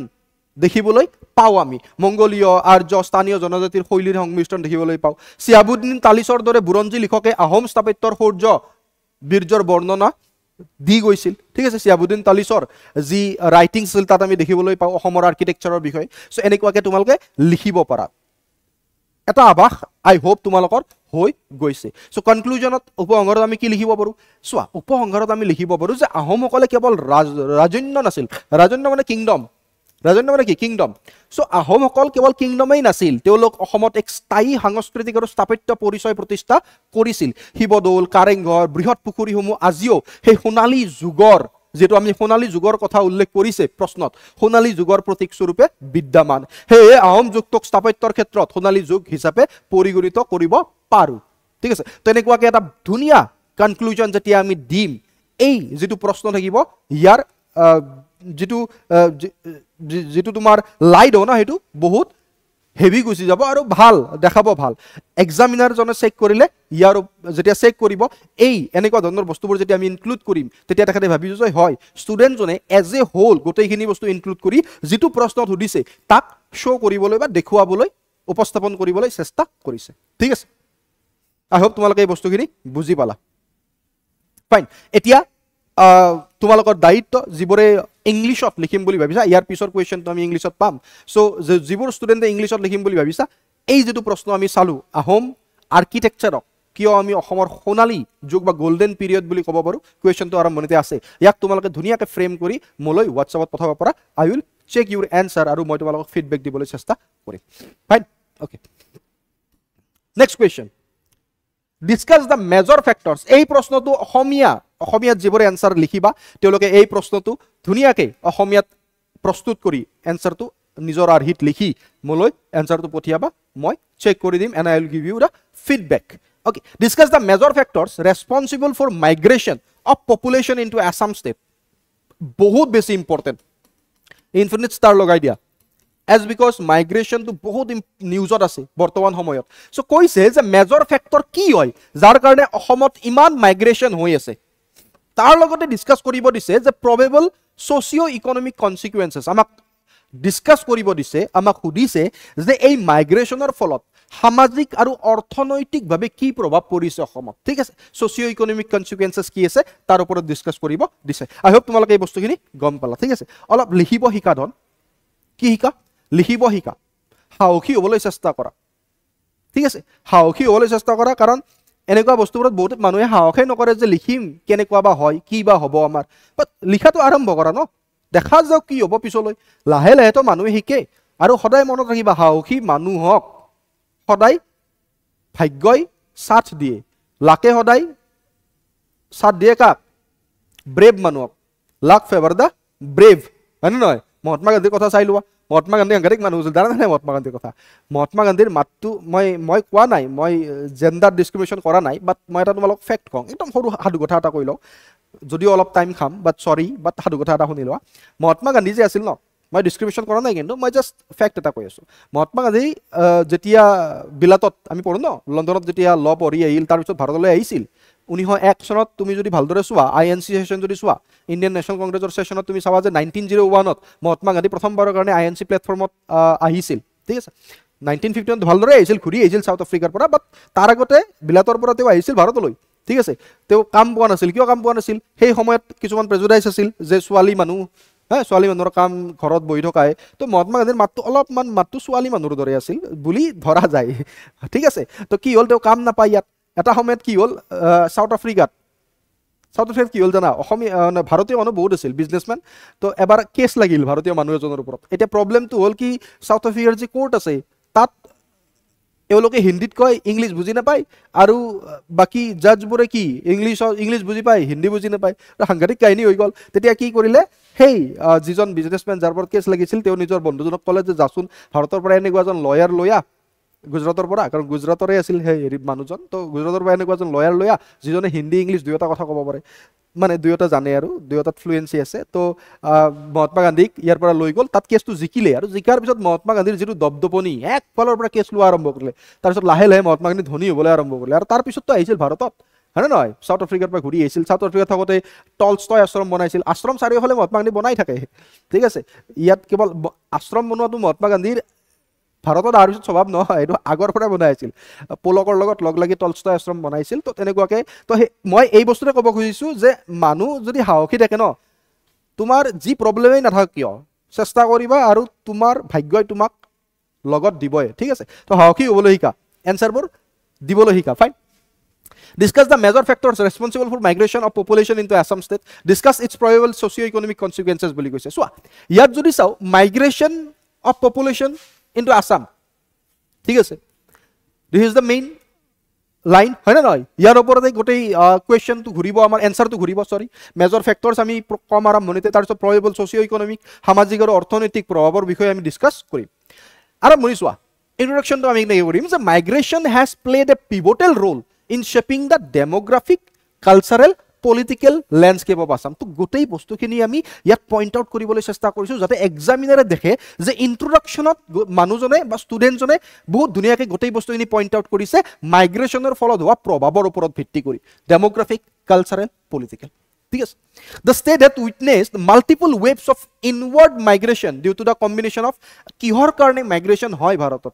দেখিবলৈ পাওঁ আমি, মংগোলীয়, আৰ্য, স্থানীয় জনজাতিৰ শৈলীৰ সংমিশ্ৰণ দেখিবলৈ পাওঁ। চিহাবুদ্দিন তালিছৰ দৰে বুৰঞ্জী লিখকে আহোম স্থাপত্যৰ সৌৰ্য বীৰ্যৰ বৰ্ণনা দি গৈছিল, ঠিক আছে। চিহাবুদ্দিন তালিছৰ যি ৰাইটিংছ আছিল তাত আমি দেখিবলৈ পাওঁ অসমৰ আৰ্কিটেকচাৰৰ বিষয়ে। চ' এনেকুৱাকৈ তোমালোকে লিখিব পাৰা। এটা আভাস আই হোপ তোমালোকৰ হৈ গৈছে। চ' কনক্লুজনত উপসংহাৰত আমি কি লিখিব পাৰোঁ? চোৱা, উপসংহাৰত আমি লিখিব পাৰোঁ যে আহোমসকলে কেৱল ৰাজন্য নাছিল, ৰাজন্য মানে কিংডম, ৰাজন্য মানে কি? কিংডম। চ' আহোমসকল কেৱল কিংডমেই নাছিল, তেওঁলোক অসমত এক স্থায়ী সাংস্কৃতিক আৰু স্থাপত্য পৰিচয় প্ৰতিষ্ঠা কৰিছিল। শিৱদৌল, কাৰেংঘৰ, বৃহৎ পুখুৰীসমূহ আজিও সেই সোণালী যুগৰ, যিহেতু আমি সোণালী যুগৰ কথা উল্লেখ কৰিছে প্ৰশ্নত, সোণালী যুগৰ প্ৰতীক স্বৰূপে বিদ্যমান। সেয়ে আহোম যুগটোক স্থাপত্যৰ ক্ষেত্ৰত সোণালী যুগ হিচাপে পৰিগণিত কৰিব পাৰোঁ, ঠিক আছে। তেনেকুৱাকৈ এটা ধুনীয়া কনক্লুজন যেতিয়া আমি দিম, এই যিটো প্ৰশ্ন থাকিব ইয়াৰ যিটো তোমাৰ লাইট হয় ন, সেইটো বহুত হেভি গুচি যাব আৰু ভাল দেখাব, ভাল। এক্সামিনাৰজনে চেক কৰিলে ইয়াৰ যেতিয়া চেক কৰিব এই এনেকুৱা ধৰণৰ বস্তুবোৰ যেতিয়া আমি ইনক্লুড কৰিম, তেতিয়া তেখেতে ভাবিছোঁ যে হয় ষ্টুডেণ্টজনে এজ এ হোল গোটেইখিনি বস্তু ইনক্লুড কৰি যিটো প্ৰশ্নত সুধিছে তাক শ্ব' কৰিবলৈ বা দেখুৱাবলৈ, উপস্থাপন কৰিবলৈ চেষ্টা কৰিছে, ঠিক আছে। আই হোপ তোমালোকে এই বস্তুখিনি বুজি পালা। ফাইন। এতিয়া তোমালোকৰ দায়িত্ব, যিবোৰে ইংলিছত লিখিম বুলি ভাবিছা, ইয়াৰ পিছৰ কুৱেশ্যনটো আমি ইংলিছত পাম। চ' যিবোৰ ষ্টুডেণ্টে ইংলিছত লিখিম বুলি ভাবিছা, এই যিটো প্ৰশ্ন আমি চালোঁ, আহোম আৰ্কিটেকচাৰক কিয় আমি অসমৰ সোণালী যুগ বা গল্ডেন পিৰিয়ড বুলি ক'ব পাৰোঁ, কুৱেশ্যনটো আৰম্ভণিতে আছে। ইয়াক তোমালোকে ধুনীয়াকৈ ফ্ৰেম কৰি মোলৈ হোৱাটছআপত পঠাব পাৰা। আই উইল চেক ইউৰ এনচাৰ আৰু মই তোমালোকক ফিডবেক দিবলৈ চেষ্টা কৰিম। Fine, okay. Next question, discuss the major factors. এই প্ৰশ্নটো অসমীয়াত যিবোৰে এনচাৰ লিখিবা তেওঁলোকে এই প্ৰশ্নটো ধুনীয়াকৈ অসমীয়াত প্ৰস্তুত কৰি এনচাৰটো নিজৰ আৰ্হিত লিখি মোলৈ এনচাৰটো পঠিয়াবা, মই চেক কৰি দিম and I will give you the feedback. Okay, discuss the major factors responsible for migration of population into Assam state. বহুত বেছি ইম্পৰ্টেণ্ট, ইনফিনিট ষ্টাৰ লগাই দিয়া, এজ বিকজ মাইগ্ৰেশ্যনটো বহুত নিউজত আছে বৰ্তমান সময়ত। চ' কৈছে যে মেজৰ ফেক্টৰ কি হয় যাৰ কাৰণে অসমত ইমান মাইগ্ৰেশ্যন হৈ আছে, তাৰ লগতে ডিছকাছ কৰিব দিছে যে প্ৰবেবল ছ'চিঅ' ইকনমিক কনচিকুৱেঞ্চেছ। আমাক ডিসকাস কৰিব দিছে, আমাক সুধিছে যে এই মাইগ্ৰেশ্যনৰ ফলত সামাজিক আৰু অৰ্থনৈতিকভাৱে কি প্ৰভাৱ পৰিছে অসমত, ঠিক আছে, ছ'চিঅ' ইকনমিক কনচিকুৱেঞ্চেছ কি আছে তাৰ ওপৰত ডিছকাছ কৰিব দিছে। আই হোপ তোমালোকে এই বস্তুখিনি গম পালা, ঠিক আছে। অলপ লিখিব শিকা ধন, কি শিকা, লিখিব শিকা, সাহসী হ'বলৈ চেষ্টা কৰা, ঠিক আছে, সাহসী হ'বলৈ চেষ্টা কৰা, কাৰণ এনেকুৱা বস্তুবোৰত বহুত মানুহে সাহসেই নকৰে যে লিখিম কেনেকুৱা বা হয়, কি বা হ'ব আমাৰ, বাট লিখাটো আৰম্ভ কৰা ন, দেখা যাওক কি হ'ব পিছলৈ, লাহে লাহেতো মানুহে শিকে। আৰু সদায় মনত ৰাখিবা, সাহসী মানুহক সদায় ভাগ্যই সাথ দিয়ে, লাকে সদায় সাথ দিয়ে কাক, ব্ৰেভ মানুহক, লাক ফেভাৰ দ্য ব্ৰেভ, হয়নে নহয়? মহাত্মা গান্ধীৰ কথা চাই লোৱা, মহাত্মা গান্ধী সাংঘাতিক মানুহ হৈছিল, জানা নাই মহাত্মা গান্ধীৰ কথা? মহাত্মা গান্ধীৰ মাতটো মই কোৱা নাই, মই জেণ্ডাৰ ডিছক্ৰিমিনেশ্যন কৰা নাই, বাট মই এটা তোমালোক ফেক্ট কওঁ, একদম সৰু সাধু কথা এটা কৈ লওঁ, যদিও অলপ টাইম খাম, বাট চৰি, বাট সাধু কথা এটা শুনি লোৱা। মহাত্মা গান্ধী যে আছিল ন, মই ডিছক্ৰিমিনেশ্যন কৰা নাই, কিন্তু মই জাষ্ট ফেক্ট এটা কৈ আছোঁ। মহাত্মা গান্ধী যেতিয়া বিলাতত আমি পঢ়োঁ ন, লণ্ডনত যেতিয়া ল পঢ়ি আহিল, তাৰপিছত ভাৰতলৈ আহিছিল 1901 চনত। তুমি যদি ভালদৰে চোৱা INC সেশ্যন যদি চোৱা, ইণ্ডিয়ান নেশ্যনেল কংগ্ৰেছৰ সেশ্যনত তুমি চাবা যে 1901ত মহাত্মা গান্ধী প্ৰথমবাৰৰ কাৰণে INC প্লেটফৰ্মত আহিছিল, ঠিক আছে। 1951 ভালদৰে আহিছিল, ঘূৰি আহিছিল চাউথ আফ্ৰিকাৰ পৰা, বাট তাৰ আগতে বিলাতৰ পৰা তেওঁ আহিছিল ভাৰতলৈ, ঠিক আছে। তেওঁ কাম পোৱা নাছিল, কিয় কাম পোৱা নাছিল? সেই সময়ত কিছুমান প্ৰেজুডাইজ আছিল যে ছোৱালী মানুহ, ছোৱালী মানুহৰ কাম ঘৰত বহি থকাই, তো মহাত্মা গান্ধীৰ মাতটো অলপমান মাতটো ছোৱালী মানুহৰ দৰে আছিল বুলি ধৰা যায়, ঠিক আছে। তো কি হ'ল, তেওঁ কাম নাপায় ইয়াত। এটা সময়ত কি হ'ল, চাউথ আফ্ৰিকাত কি হ'ল জানা, অসমীয়া ভাৰতীয় মানুহ বহুত আছিল বিজনেছমেন, তো এবাৰ কেছ লাগিল ভাৰতীয় মানুহ এজনৰ ওপৰত। এতিয়া প্ৰব্লেমটো হ'ল কি, চাউথ আফ্ৰিকাৰ যি কোৰ্ট আছে তাত এওঁলোকে হিন্দীত কয়, ইংলিছ বুজি নাপায়, আৰু বাকী জাজবোৰে কি ইংলিছ বুজি পায়, হিন্দী বুজি নাপায়, সাংঘাতিক কাহিনী হৈ গ'ল। তেতিয়া কি কৰিলে, সেই যিজন বিজনেছমেন যাৰ ওপৰত কেছ লাগিছিল, তেওঁ নিজৰ বন্ধুজনক ক'লে যে যাচোন ভাৰতৰ পৰা এনেকুৱা এজন লয়াৰ লৈ আহ, গুজৰাটৰ পৰা, কাৰণ গুজৰাটৰে আছিল সেই হেৰি মানুহজন, তো গুজৰাটৰ পৰা এনেকুৱা এজন লয়াৰ লৈ আহ যিজনে হিন্দী ইংলিছ দুয়োটা কথা ক'ব পাৰে, মানে দুয়োটা জানে আৰু দুয়োটাত ফ্লুৱেঞ্চি আছে। তো মহাত্মা গান্ধীক ইয়াৰ পৰা লৈ গ'ল, তাত কেছটো জিকিলে, আৰু জিকাৰ পিছত মহাত্মা গান্ধীৰ যিটো দপদপনি, একফালৰ পৰা কেছ লোৱা আৰম্ভ কৰিলে, তাৰপিছত লাহে লাহে মহাত্মা গান্ধী ধনী হ'বলৈ আৰম্ভ কৰিলে, আৰু তাৰপিছততো আহিছিল ভাৰতত, হয়নে নহয়? চাউথ আফ্ৰিকাৰ পৰা ঘূৰি আহিছিল, চাউথ আফ্ৰিকাত থাকোঁতে টলষ্টয় আশ্ৰম বনাইছিল, আশ্ৰম চাৰিওফালে মহাত্মা গান্ধী বনাই থাকে, ঠিক আছে। ইয়াত কেৱল আশ্ৰম বনোৱাটো মহাত্মা গান্ধীৰ ভাৰতত অহাৰ পিছত স্বভাৱ নহয়, এইটো আগৰ পৰাই বনাই আছিল, পোলকৰ লগত লগ লাগি টলষ্টয় আশ্ৰম বনাইছিল। তো তেনেকুৱাকৈ, তো মই এই বস্তুতে ক'ব খুজিছোঁ যে মানুহ যদি সাহসী থাকে ন, তোমাৰ যি প্ৰব্লেমেই নাথাকক কিয়, চেষ্টা কৰিবা আৰু তোমাৰ ভাগ্যই তোমাক লগত দিবই, ঠিক আছে। তো সাহসী হ'বলৈ শিকা, এনচাৰবোৰ দিবলৈ শিকা, fine. Discuss the major factors responsible for migration of population into Assam state. Discuss its probable socio-economic consequences বুলি কৈছে। চোৱা, ইয়াত যদি চাওঁ, migration of population into Assam, ঠিক আছে, this is the main line, হয় নে নহয়? ইয়াৰ ওপৰতে গোটেই কুৱেশ্যনটো ঘূৰিব, আমাৰ এনচাৰটো ঘূৰিব, চৰি। মেজৰ ফেক্টৰ্ছ আমি কম আৰম্ভণিতে, তাৰপিছত প্ৰবেবল ছ'চিঅ' ইকনমিক, সামাজিক আৰু অৰ্থনৈতিক প্ৰভাৱৰ বিষয়ে আমি ডিছকাছ কৰিম। আৰম্ভণি চোৱা, ইন্ট্ৰডাকশ্যনটো আমি এনেকৈ কৰিম যে migration has played a pivotal role in shaping the demographic, cultural, political landscape of Assam. তো গোটেই বস্তুখিনি আমি ইয়াত পইণ্ট আউট কৰিবলৈ চেষ্টা কৰিছোঁ, যাতে এক্সামিনাৰে দেখে যে ইন্ট্ৰডাকশ্যনত মানুহজনে বা ষ্টুডেণ্টজনে বহুত ধুনীয়াকৈ গোটেই বস্তুখিনি পইণ্ট আউট কৰিছে মাইগ্ৰেশ্যনৰ ফলত হোৱা প্ৰভাৱৰ ওপৰত ভিত্তি কৰি, ডেমোগ্ৰাফিক, কালচাৰেল, পলিটিকেল, ঠিক আছে। The state had witnessed multiple waves of inward migration due to the combination of, কিহৰ কাৰণে মাইগ্ৰেশ্যন হয় ভাৰতত,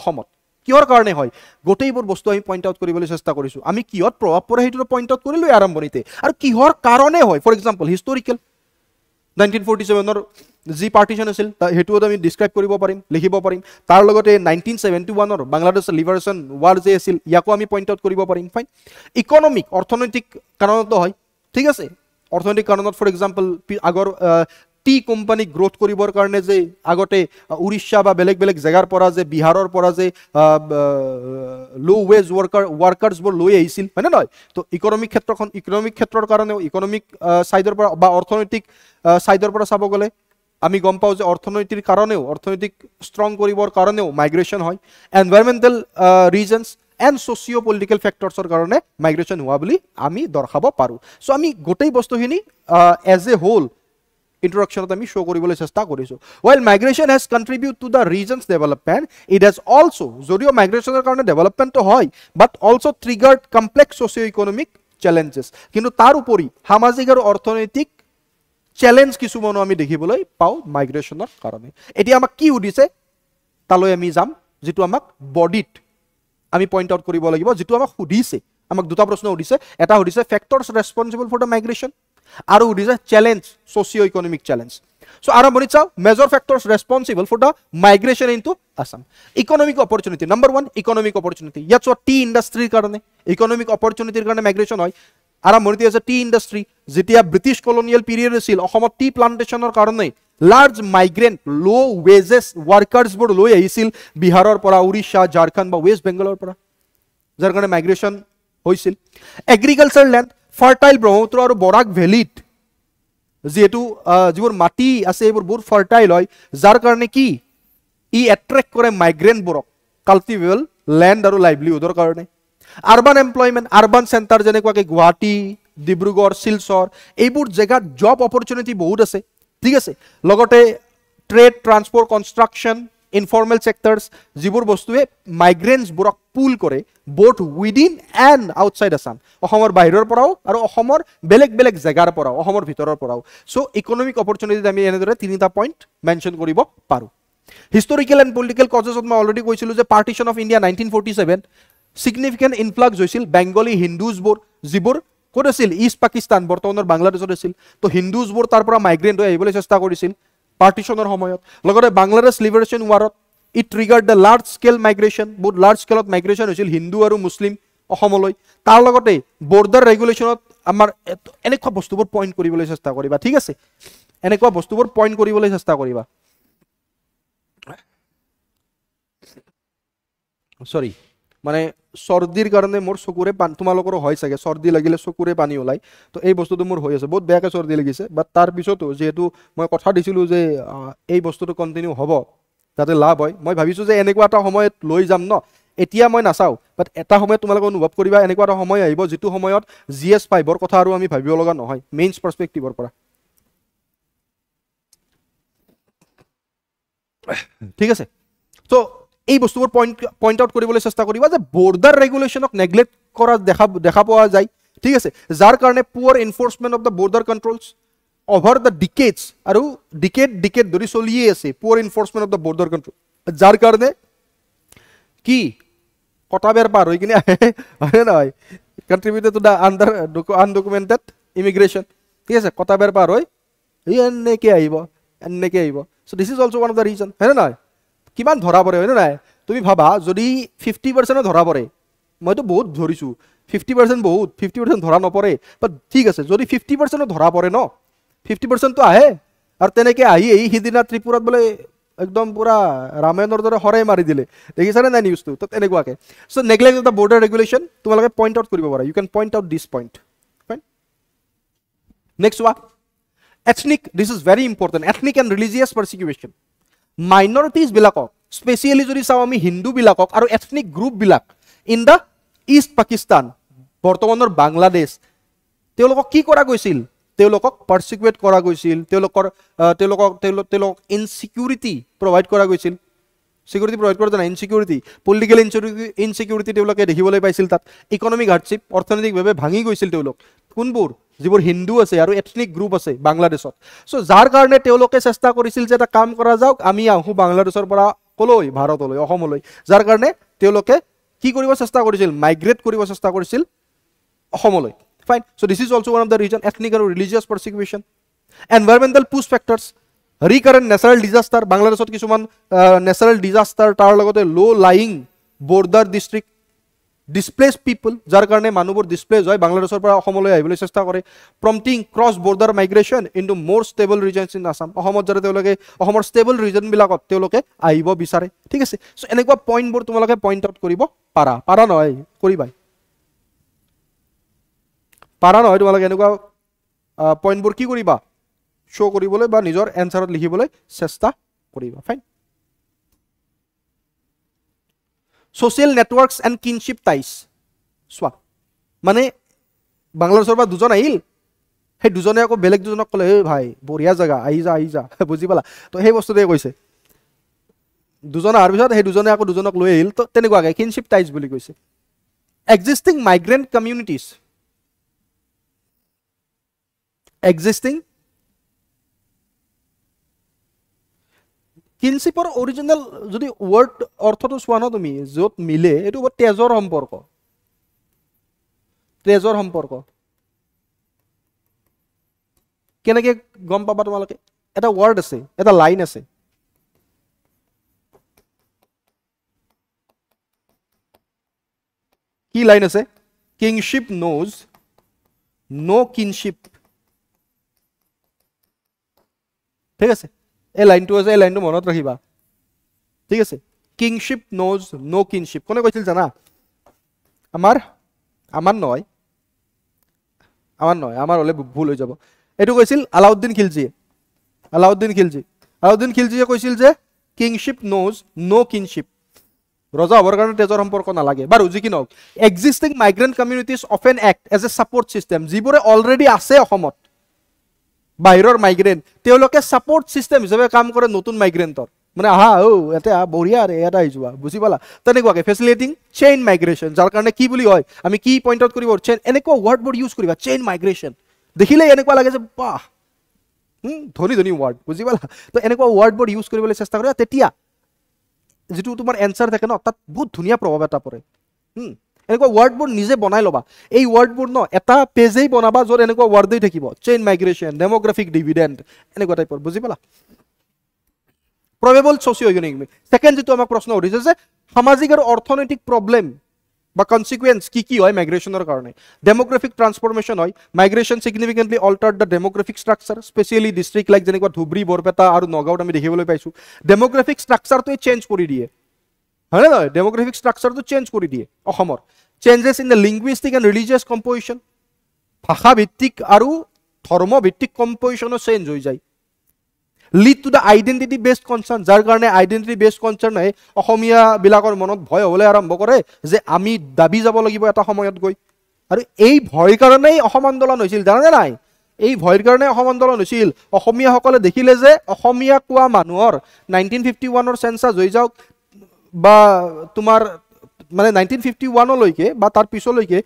অসমত কিহৰ কাৰণে হয়, গোটেইবোৰ বস্তু আমি পইণ্ট আউট কৰিবলৈ চেষ্টা কৰিছোঁ। আমি কিহত প্ৰভাৱ পৰে সেইটো পইণ্ট আউট কৰিলোঁ আৰম্ভণিতে, আৰু কিহৰ কাৰণে হয়, ফৰ এক্সাম্পল হিষ্টৰিকেল 1947ৰ যি পাৰ্টিশ্যন আছিল সেইটোও আমি ডিছক্ৰাইব কৰিব পাৰিম, লিখিব পাৰিম। তাৰ লগতে 1971ৰ বাংলাদেশ লিবাৰেশ্যন ৱাৰ যে আছিল, ইয়াকো আমি পইণ্ট আউট কৰিব পাৰিম, ফাইন। ইকনমিক, অৰ্থনৈতিক কাৰণতো হয়, ঠিক আছে। অৰ্থনৈতিক কাৰণত ফৰ এক্সাম্পল আগৰ টি কোম্পানী গ্ৰোথ কৰিবৰ কাৰণে যে আগতে উৰিষ্যা বা বেলেগ বেলেগ জেগাৰ পৰা যে, বিহাৰৰ পৰা যে ল' ৱেজ ৱৰ্কাৰ্ছবোৰ লৈ আহিছিল, হয়নে নহয়? তো ইকনমিক ক্ষেত্ৰৰ কাৰণেও, ইকনমিক ছাইডৰ পৰা বা অৰ্থনৈতিক ছাইডৰ পৰা চাব গ'লে আমি গম পাওঁ যে অৰ্থনৈতিক কাৰণেও, অৰ্থনৈতিক ষ্ট্ৰং কৰিবৰ কাৰণেও মাইগ্ৰেশ্যন হয়। Environmental reasons and socio' political ফেক্টৰ্ছৰ কাৰণে মাইগ্ৰেশ্যন হোৱা বুলি আমি দৰ্শাব পাৰোঁ। চ' আমি গোটেই বস্তুখিনি এজ এ হোল ইন্ট্ৰডাকশ্যনত আমি শ্ব' কৰিবলৈ চেষ্টা কৰিছোঁ। Well migration has contributed to the region's development, it has also', যদিও মাইগ্ৰেশ্যনৰ কাৰণে ডেভেলপমেণ্টটো হয়, but also' triggered complex socio' economic challenges, কিন্তু তাৰ উপৰি সামাজিক আৰু অৰ্থনৈতিক চেলেঞ্জ কিছুমানো আমি দেখিবলৈ পাওঁ মাইগ্ৰেশ্যনৰ কাৰণে এতিয়া আমাক কি সুধিছে তালৈ আমি যাম যেটো আমাক বডিত আমি পইণ্ট আউট কৰিব লাগিব যেটো আমাক সুধিছে আমাক দুটা প্ৰশ্ন সুধিছে এটা সুধিছে factors responsible for the migration আৰু সুধিছে challenge socio economic challenge so আৰম্ভণিত চাও major factors responsible for the migration into Assam economic opportunity number 1 economic opportunity ইয়াত চোৱা টি ইন্ডাষ্ট্ৰিৰ কাৰণে ইকোনমিক অপৰচুনিটিৰ কাৰণে মাইগ্ৰেশ্যন হয় আৰম্ভণিত আছে টি ইন্ডাষ্ট্ৰি যেতিয়া ব্ৰিটিছ কলোনিয়েল পিৰিয়ড আছিল অসমত টি প্লান্টেশনৰ কাৰণে লাৰ্জ মাইগ্ৰেন্ট লো ওয়েজেস ওয়াৰ্কাৰ্স বোৰ লৈ আহিছিল বিহাৰৰ পৰা উৰিষ্যা ঝাৰখণ্ড বা ওয়েষ্ট বেংগলৰ পৰা যাৰ কাৰণে মাইগ্ৰেশ্যন হৈছিল এগ্ৰিকালচাৰ ল্যান্ড ফাৰ্টাইল ব্ৰহ্মপুত্ৰ আৰু বৰাক ভেলিত যেহেতু যিবোৰ মাটি আছে এইবোৰ বহুত ফাৰ্টাইল হয় যাৰ কাৰণে কি ই এট্ৰেক্ট কৰে মাইগ্ৰেন্টবোৰক কাল্টিভেবল ল্যান্ড আৰু লাইভলিহুডৰ কাৰণে আৰবান এমপ্লয়মেন্ট আৰবান সেন্টাৰ যেনেকুৱাকে গুৱাহাটী ডিব্ৰুগড় শিলচৰ এইবোৰ জেগাত জব অপৰচুনিটি বহুত আছে ঠিক আছে লগতে trade transport construction informal sectors যিবোৰ বস্তুৱে মাইগ্ৰেন্টস বোৰক পুল কৰে both within and outside Assam অসমৰ বাহিৰৰ পৰাও আৰু অসমৰ বেলেগ বেলেগ জাগাৰ পৰাও অসমৰ ভিতৰৰ পৰাও সো ইকোনমিক অপৰচুনিটি আমি এনেদৰে তিনিটা পইণ্ট মেনশন কৰিব পাৰো হিষ্টৰিকেল এণ্ড পলিটিকেল কজেছত মই অলৰেডি কৈছিলো যে partition of India 1947 significant influx হৈছিল বেংগলী হিন্দুজবোৰ যিবোৰ ক'ত আছিল ইষ্ট পাকিস্তান বৰ্তমানৰ বাংলাদেশত আছিল তো হিন্দুজবোৰ তাৰ পৰা মাইগ্ৰেন্ট হৈ আহিবলৈ চেষ্টা কৰিছিল পাৰ্টিশনৰ সময়ত লগতে বাংলাদেশ লিবাৰেশ্যন ওয়াৰত it triggered the large scale migration বহুত large scale of migration হৈছিল হিন্দু আৰু মুসলিম অসমলৈ তাৰ লগতে বৰ্ডাৰ ৰেগুলেশনত আমাৰ এনেকুৱা বস্তুবোৰ পইণ্ট কৰিবলৈ চেষ্টা কৰিবা ঠিক আছে এনেকুৱা বস্তুবোৰ পইণ্ট কৰিবলৈ চেষ্টা কৰিবা সৰি মানে সৰ্দিৰ কাৰণে মোৰ চকুৰে পানী তোমালোকৰো হয় চাগে সৰ্দি লাগিলে চকুৰে পানী ওলাই তো এই বস্তুটো মোৰ হৈ আছে বহুত বেয়াকৈ সৰ্দি লাগিছে বাট তাৰ পিছতো যেহেতু মই কথা দিছিলো যে এই বস্তুটো কন্টিনিউ হ'ব যাতে লাভ হয় মই ভাবিছো যে এনেকুৱা এটা সময়ত লৈ যাম ন এতিয়া মই নাচাও বাট এটা সময়ত তোমালোকে অনুভৱ কৰিবা এনেকুৱা এটা সময় আহিব যেটো সময়ত GS5 ৰ কথা আৰু আমি ভাবিব লগা নহয় মেইনছ পাৰ্সপেক্টিভৰ পৰা ঠিক আছে তো এই বস্তুবোৰ পইণ্ট আউট কৰিবলৈ চেষ্টা কৰিবা যে বৰ্ডাৰ ৰেগুলেশনক নেগলেক্ট কৰা দেখা পোৱা যায় ঠিক আছে যাৰ কাৰণে poor enforcement of the border controls over the decades আৰু decade ধৰি চলিয়ে আছে poor enforcement of the border control যাৰ কাৰণে কি কটাবেৰ পাৰ হৈ কিনে আহে নহয় contributed to the undocumented immigration ঠিক আছে কটাবেৰ পাৰ হৈ এনেকে আহিব so this is also one of the reason হয় নহয় কিমান ধৰা পৰে হয় নহয় তুমি ভাবা যদি 50% ধৰা পৰে মইতো বহুত ধৰিছো 50% বহুত 50% ধৰা নপৰে বাট ঠিক আছে যদি 50% ধৰা পৰে ন 50% তো আহে আৰু তেনেকে আহি হিদিনা ত্ৰিপুৰাত বলে একদম পুৰা ৰামায়ণৰ দৰে হৰাই মাৰি দিলে দেখিছানে নাই নিউজটো তো তেনেকুৱাকে so neglect of the border regulation তোমালোকে পইণ্ট আউট কৰিব পাৰা you can point out this point fine next one ethnic this is very important ethnic and religious persecution minorities বিলাকক স্পেচিয়েলি যদি চাও আমি হিন্দু বিলাকক আৰু এথনিক গ্ৰুপ বিলাক ইন দা ইষ্ট পাকিস্তান বৰ্তমানৰ বাংলাদেশ তেওঁলোকক কি কৰা গৈছিল তেওঁলোকক পাৰ্সিকিউট কৰা গৈছিল তেওঁলোকক ইনসিকিউৰিটি প্ৰভাইড কৰা গৈছিল সিকিউৰিটি প্ৰভাইড কৰা নাই ইনসিকিউৰিটি পলিটিক্যাল ইনসিকিউৰিটি তেওঁলোকে দেখিবলৈ পাইছিল তাত ইকোনমিক হাৰ্ডশিপ অৰ্থনৈতিকভাৱে ভাঙি গৈছিল তেওঁলোক কোনবোৰ যিবোৰ হিন্দু আছে আৰু এথনিক গ্ৰুপ আছে বাংলাদেশত সো যাৰ কাৰণে তেওঁলোকে চেষ্টা কৰিছিল যে এটা কাম কৰা যাওক আমি আহু বাংলাদেশৰ পৰা কলৈ ভাৰতলৈ অসমলৈ যাৰ কাৰণে তেওঁলোকে কি কৰিব চেষ্টা কৰিছিল মাইগ্ৰেট কৰিব চেষ্টা কৰিছিল অসমলৈ fine so this is also one of the reason ethnic and religious persecution environmental push factors recurrent natural disaster bangladeshot kisuman natural disaster tar logote low lying border district displaced people jar karone manubor displaced hoy bangladeshor pora ahomoloi ahibole chesta kore prompting cross border migration into more stable regions in assam ahomot jare teoloke ahomor stable region bilakot teoloke ahibo bisare thik ase so enekwa point bor tumaloke point out koribo para noy koribai পাৰা নহয় তোমালোকে এনেকুৱা পইণ্টবোৰ কি কৰিবা show' কৰিবলৈ বা নিজৰ এনসাৰত লিখিবলৈ চেষ্টা কৰিবা fine social networks and kinship ties চোৱা মানে বাংলাদেশৰ পৰা দুজন আহিল সেই দুজনে আকৌ বেলেগ দুজনক ক'লে হে ভাই বঢ়িয়া জেগা আহি যা বুজি পালা তো সেই বস্তুটোৱে কৈছে দুজন অহাৰ পিছত সেই দুজনে আকৌ দুজনক লৈ আহিল তো তেনেকুৱাকৈ কিনশ্বিপ টাইজ বুলি কৈছে এক্সিষ্টিং মাইগ্ৰেণ্ট কমিউনিটিজ existing কিনশ্বিপৰ অৰিজিনেল যদি ৱৰ্ড অৰ্থটো চোৱা ন তুমি য'ত মিলে এইটো তেজৰ সম্পৰ্ক কেনেকৈ গম পাবা তোমালোকে এটা ৱৰ্ড আছে এটা লাইন আছে কি লাইন আছে কিংশ্বিপ নোজ নো কিনশ্বিপ ঠিক আছে এই লাইনটো আছে এই লাইনটো মনত ৰাখিবা ঠিক আছে কিংশ্বিপ নোজ নো কিনশ্বিপ কোনে কৈছিল জানা আমাৰ নহয় হ'লে ভুল হৈ যাব এইটো কৈছিল আলাউদ্দিন খিলজিয়ে কৈছিল যে কিংশ্বিপ নোজ নো কিনশ্বিপ ৰজা হ'বৰ কাৰণে তেজৰ সম্পৰ্ক নালাগে বাৰু যি কি নহওক existing migrant communities often act as a support system যিবোৰে অলৰেডি আছে অসমত বাহিৰৰ মাইগ্ৰেণ্ট তেওঁলোকে ছাপৰ্ট ছিষ্টেম হিচাপে কাম কৰে নতুন মাইগ্ৰেণ্টৰ মানে আহা ইয়াতে বঢ়িয়া ইয়াতে আহি যোৱা বুজি পালা তেনেকুৱাকৈ ফেচিলিটিং চেইন মাইগ্ৰেশ্যন যাৰ কাৰণে কি বুলি হয় আমি কি পইণ্ট আউট কৰিব চেইন এনেকুৱা ৱৰ্ডবোৰ ইউজ কৰিবা চেইন মাইগ্ৰেশ্যন দেখিলে এনেকুৱা লাগে যে বাহ ধনী ৱৰ্ড বুজি পালা তো এনেকুৱা ৱৰ্ডবোৰ ইউজ কৰিবলৈ চেষ্টা কৰিবা তেতিয়া যিটো তোমাৰ এনচাৰ থাকে ন তাত বহুত ধুনীয়া প্ৰভাৱ এটা পৰে এনেকুৱা ৱৰ্ডবোৰ নিজে বনাই ল'বা এই ৱৰ্ডবোৰ ন এটা পেজেই বনাবা য'ত এনেকুৱা ৱৰ্ডেই থাকিব চেইন মাইগ্ৰেশ্যন ডেমোগ্ৰাফিক ডিভিডেণ্ড এনেকুৱা টাইপৰ বুজি পালা প্ৰবেবল ছ'চিঅ' ইকনমিক ছেকেণ্ড যিটো আমাক প্ৰশ্ন সুধিছে যে সামাজিক আৰু অৰ্থনৈতিক প্ৰব্লেম বা কনচিকুৱেঞ্চ কি হয় মাইগ্ৰেশ্যনৰ কাৰণে ডেমোগ্ৰাফিক ট্ৰান্সফৰ্মেশ্যন হয় migration significantly altered the demographic structure specially district like যেনেকুৱা ধুবুৰী বৰপেটা আৰু নগাঁৱত আমি দেখিবলৈ পাইছোঁ ডেমোগ্ৰাফিক ষ্ট্ৰাকচাৰটোৱে চেঞ্জ কৰি দিয়ে হয়নে নহয় ডেমোগ্ৰাফিক ষ্ট্ৰাকচাৰটো চেঞ্জ কৰি দিয়ে অসমৰ changes in the linguistic and religious composition ভাষাভিত্তিক আৰু ধৰ্মভিত্তিক কম্পজিশ্যনো চেঞ্জ হৈ যায় lead to the identity based concern যাৰ কাৰণে আইডেণ্টিটি বেছড কনচাৰ্ণে অসমীয়াবিলাকৰ মনত ভয় হ'বলৈ আৰম্ভ কৰে যে আমি দাবি যাব লাগিব এটা সময়ত গৈ আৰু এই ভয়ৰ কাৰণেই অসম আন্দোলন হৈছিল জানানে নাই এই ভয়ৰ কাৰণে অসম আন্দোলন হৈছিল অসমীয়াসকলে দেখিলে যে অসমীয়া কোৱা মানুহৰ 1951 চেঞ্চাছ হৈ যাওক বা তোমাৰ মানে 1951লৈকে বা তাৰ পিছলৈকে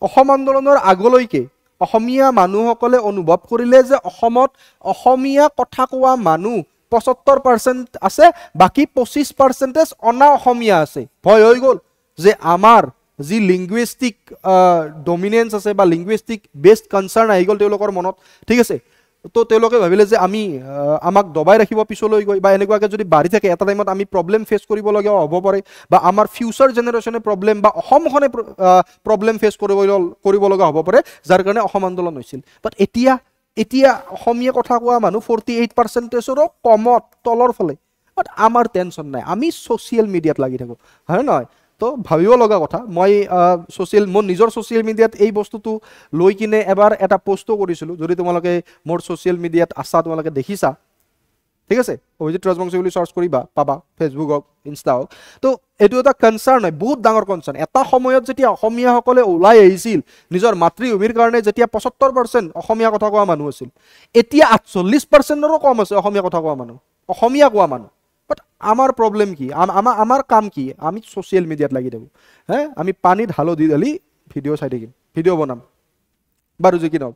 অসম আন্দোলনৰ আগলৈকে অসমীয়া মানুহসকলে অনুভৱ কৰিলে যে অসমত অসমীয়া কথা কোৱা মানুহ 75% আছে বাকী 25% অনা অসমীয়া আছে ভয় হৈ গ'ল যে আমাৰ যি লিংগুইষ্টিক ডমিনেন্স আছে বা লিংগুইষ্টিক বেছড কনচাৰ্ণ আহি গ'ল তেওঁলোকৰ মনত ঠিক আছে তো তেওঁলোকে ভাবিলে যে আমাক দবাই ৰাখিব পিছলৈ গৈ বা এনেকুৱাকৈ যদি বাঢ়ি থাকে এটা টাইমত আমি প্ৰব্লেম ফেচ কৰিবলগীয়া হ'ব পাৰে বা আমাৰ ফিউচাৰ জেনেৰেশ্যনে প্ৰব্লেম বা অসমখনে প্ৰব্লেম ফেচ কৰিব লগা হ'ব পাৰে যাৰ কাৰণে অসম আন্দোলন হৈছিল বাট এতিয়া অসমীয়া কথা কোৱা মানুহ 48%ৰো কমত তলৰ ফালে বাট আমাৰ টেনশ্যন নাই আমি ছ'চিয়েল মিডিয়াত লাগি থাকোঁ হয় নহয় তো ভাবিব লগা কথা মই মোৰ নিজৰ ছ'চিয়েল মিডিয়াত এই বস্তুটো লৈ কিনে এবাৰ এটা পোষ্টো কৰিছিলোঁ যদি তোমালোকে মোৰ ছ'চিয়েল মিডিয়াত আছা তোমালোকে দেখিছা ঠিক আছে অভিজিত ৰাজবংশী বুলি চাৰ্চ কৰিবা পাবা ফেচবুক হওক ইনষ্টা হওক তো এইটো এটা কনচাৰ্ণ হয় বহুত ডাঙৰ কনচাৰ্ণ এটা সময়ত যেতিয়া অসমীয়াসকলে ওলাই আহিছিল নিজৰ মাতৃভূমিৰ কাৰণে যেতিয়া 75% অসমীয়া কথা কোৱা মানুহ আছিল এতিয়া 48%ৰো কম আছে অসমীয়া কথা কোৱা মানুহ বাট আমাৰ প্ৰব্লেম কি আমাৰ কাম কি আমি ছ'চিয়েল মিডিয়াত লাগি থাকোঁ আমি পানীত হালধি ঢালি ভিডিঅ' চাই থাকিম ভিডিঅ' বনাম বাৰু যি কি নহওক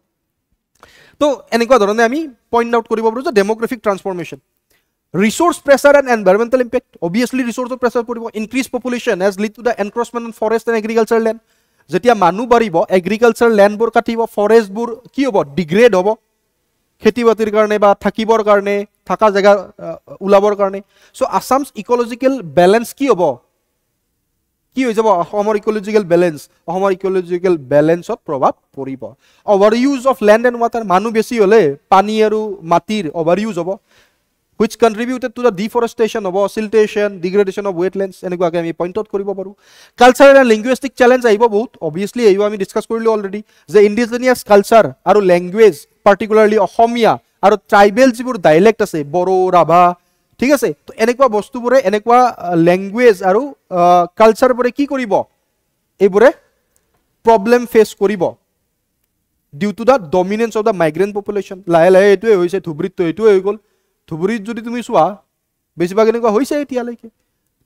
তো এনেকুৱা ধৰণে আমি পইণ্ট আউট কৰিব পাৰোঁ যে demographic transformation resource pressure and environmental impact obviously ৰিচোৰ্চৰ প্ৰেছাৰ পৰিব increase population as lead to the encroachment on forest and agriculture land যেতিয়া মানুহ বাঢ়িব এগ্ৰিকালচাৰ লেণ্ডবোৰ কাটিব ফৰেষ্টবোৰ কি হ'ব ডিগ্ৰেড হ'ব খেতি বাতিৰ কাৰণে বা থাকিবৰ কাৰণে থকা জেগা ওলাবৰ কাৰণে চ' আছামছ ইক'লজিকেল বেলেঞ্চ কি হ'ব কি হৈ যাব অসমৰ ইক'লজিকেল বেলেঞ্চত প্ৰভাৱ পৰিব over use of land and water মানুহ বেছি হ'লে পানী আৰু মাটিৰ অভাৰ ইউজ হ'ব which contributed to the deforestation of siltation, degradation of wetlands এনেকুৱাকৈ আমি পইণ্ট আউট কৰিব পাৰোঁ কালচাৰেল এণ্ড লিংগুইষ্টিক চেলেঞ্জ আহিব বহুত অভিয়াছলি আহিব আমি ডিছকাছ কৰিলোঁ অলৰেডি যে ইণ্ডিজিনিয়াছ কালচাৰ আৰু লেংগুৱেজ পাৰ্টিকুলাৰলি অসমীয়া আৰু ট্ৰাইবেল যিবোৰ ডাইলেক্ট আছে বড়ো ৰাভা ঠিক আছে তো এনেকুৱা বস্তুবোৰে এনেকুৱা লেংগুৱেজ আৰু কালচাৰবোৰে কি কৰিব এইবোৰে প্ৰব্লেম ফেচ কৰিব due to the dominance of the migrant population লাহে লাহে এইটোৱে হৈছে ধুবুৰীততো এইটোৱে হৈ গ'ল ধুবুৰীত যদি তুমি চোৱা বেছিভাগ এনেকুৱা হৈছে এতিয়ালৈকে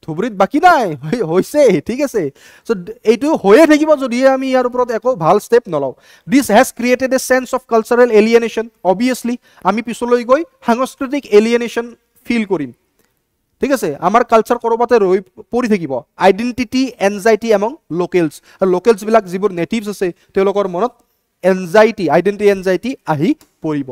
ধুবুৰীত বাকী নাই হৈছে ঠিক আছে চ' এইটো হৈয়ে থাকিব যদিহে আমি ইয়াৰ ওপৰত একো ভাল ষ্টেপ নলওঁ this has created a sense of cultural alienation obviously আমি পিছলৈ গৈ সাংস্কৃতিক এলিয়েনেশ্যন ফিল কৰিম ঠিক আছে আমাৰ কালচাৰ কৰবাতে ৰৈ পৰি থাকিব আইডেন্টিটি এনজাইটি এমং লোকেলছ আৰু লোকেলছবিলাক যিবোৰ নেটিভছ আছে তেওঁলোকৰ মনত এনজাইটি আইডেন্টিটি এনজাইটি আহি পৰিব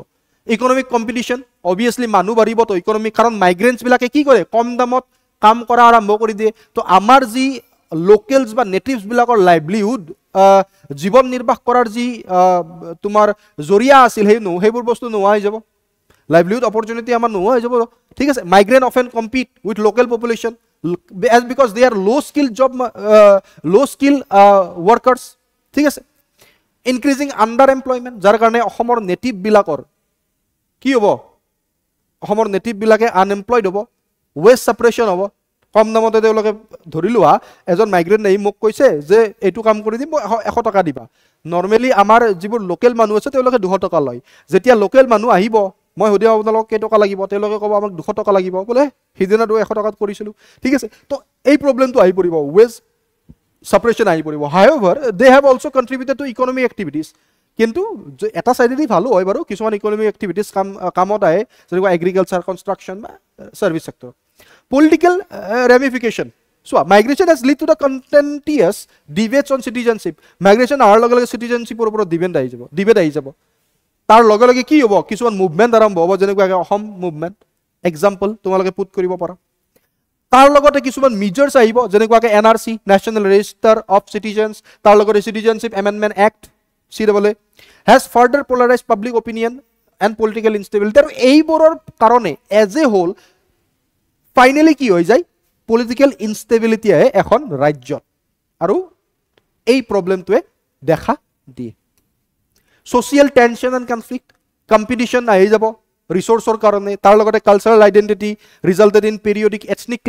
ইকনমিক কম্পিটিশ্যন অবভিয়াছলি মানুহ বাঢ়িব তো ইকনমিক কাৰণ মাইগ্ৰেণ্টছবিলাকে কি কৰে কম দামত কাম কৰা আৰম্ভ কৰি দিয়ে তো আমাৰ যি লোকেলছ বা নেটিভছবিলাকৰ লাইভলিহুড জীৱন নিৰ্বাহ কৰাৰ যি তোমাৰ জৰিয়া আছিল সেইবোৰ বস্তু নোহোৱা হৈ যাব livelihood opportunity amar no hoy jabo thik ase migrant often compete with local population as because they are low skill job low skill workers thik ase increasing underemployment jar karone ahomor native bilakor ki hobo ahomor native bilake unemployed hobo wage suppression hobo কম দামতে তেওঁলোকে ধৰি লোৱা এজন migrant নাই মোক কৈছে যে এইটো কাম কৰি দিম 100 টকা দিবা নৰ্মেলি আমাৰ যিবোৰ লোকেল মানুহ আছে তেওঁলোকে 200 টকা লয় যেতিয়া লোকেল মানুহ আহিব মই সুধিম আপোনালোক কেই টকা লাগিব তেওঁলোকে ক'ব আমাক 200 টকা লাগিব বলে সিদিনা 100 টকাত কৰিছিলো ঠিক আছে তো এই প্ৰবলেমটো আহি পৰিব ৱেজ সাপ্ৰেশন আহি পৰিব however they have also contributed to economic activities কিন্তু এটা সাইডেদি ভালো হয় বাৰু কিছুমান ইকনমিক এক্টিভিটিজ কামত আহে যেনেকুৱা এগ্ৰিকালচাৰ কনষ্ট্ৰাকচন বা service sector political ramification so migration has led to the contentious debates on citizenship migration ahar loge loge citizenship or upor debate ahi jabo tar loge loge ki hobo kisuman movement arambho hobo jenekwa ahom movement example tumaloke put koribo para tar logote kisuman measures ahibo jenekwa NRC national register of citizens tar logote citizenship amendment act CAA has further polarized public opinion and political instability aru ei boror karone as a whole finally কি হৈ যায় political ইনষ্টেবিলিটি আহে এখন ৰাজ্যত আৰু এই প্ৰবলেমটোৱে দেখা দিয়ে social tension and conflict competition আহি যাব ৰিসোৰ্সৰ কাৰণে তাৰ লগতে cultural identity resulted in periodic ethnic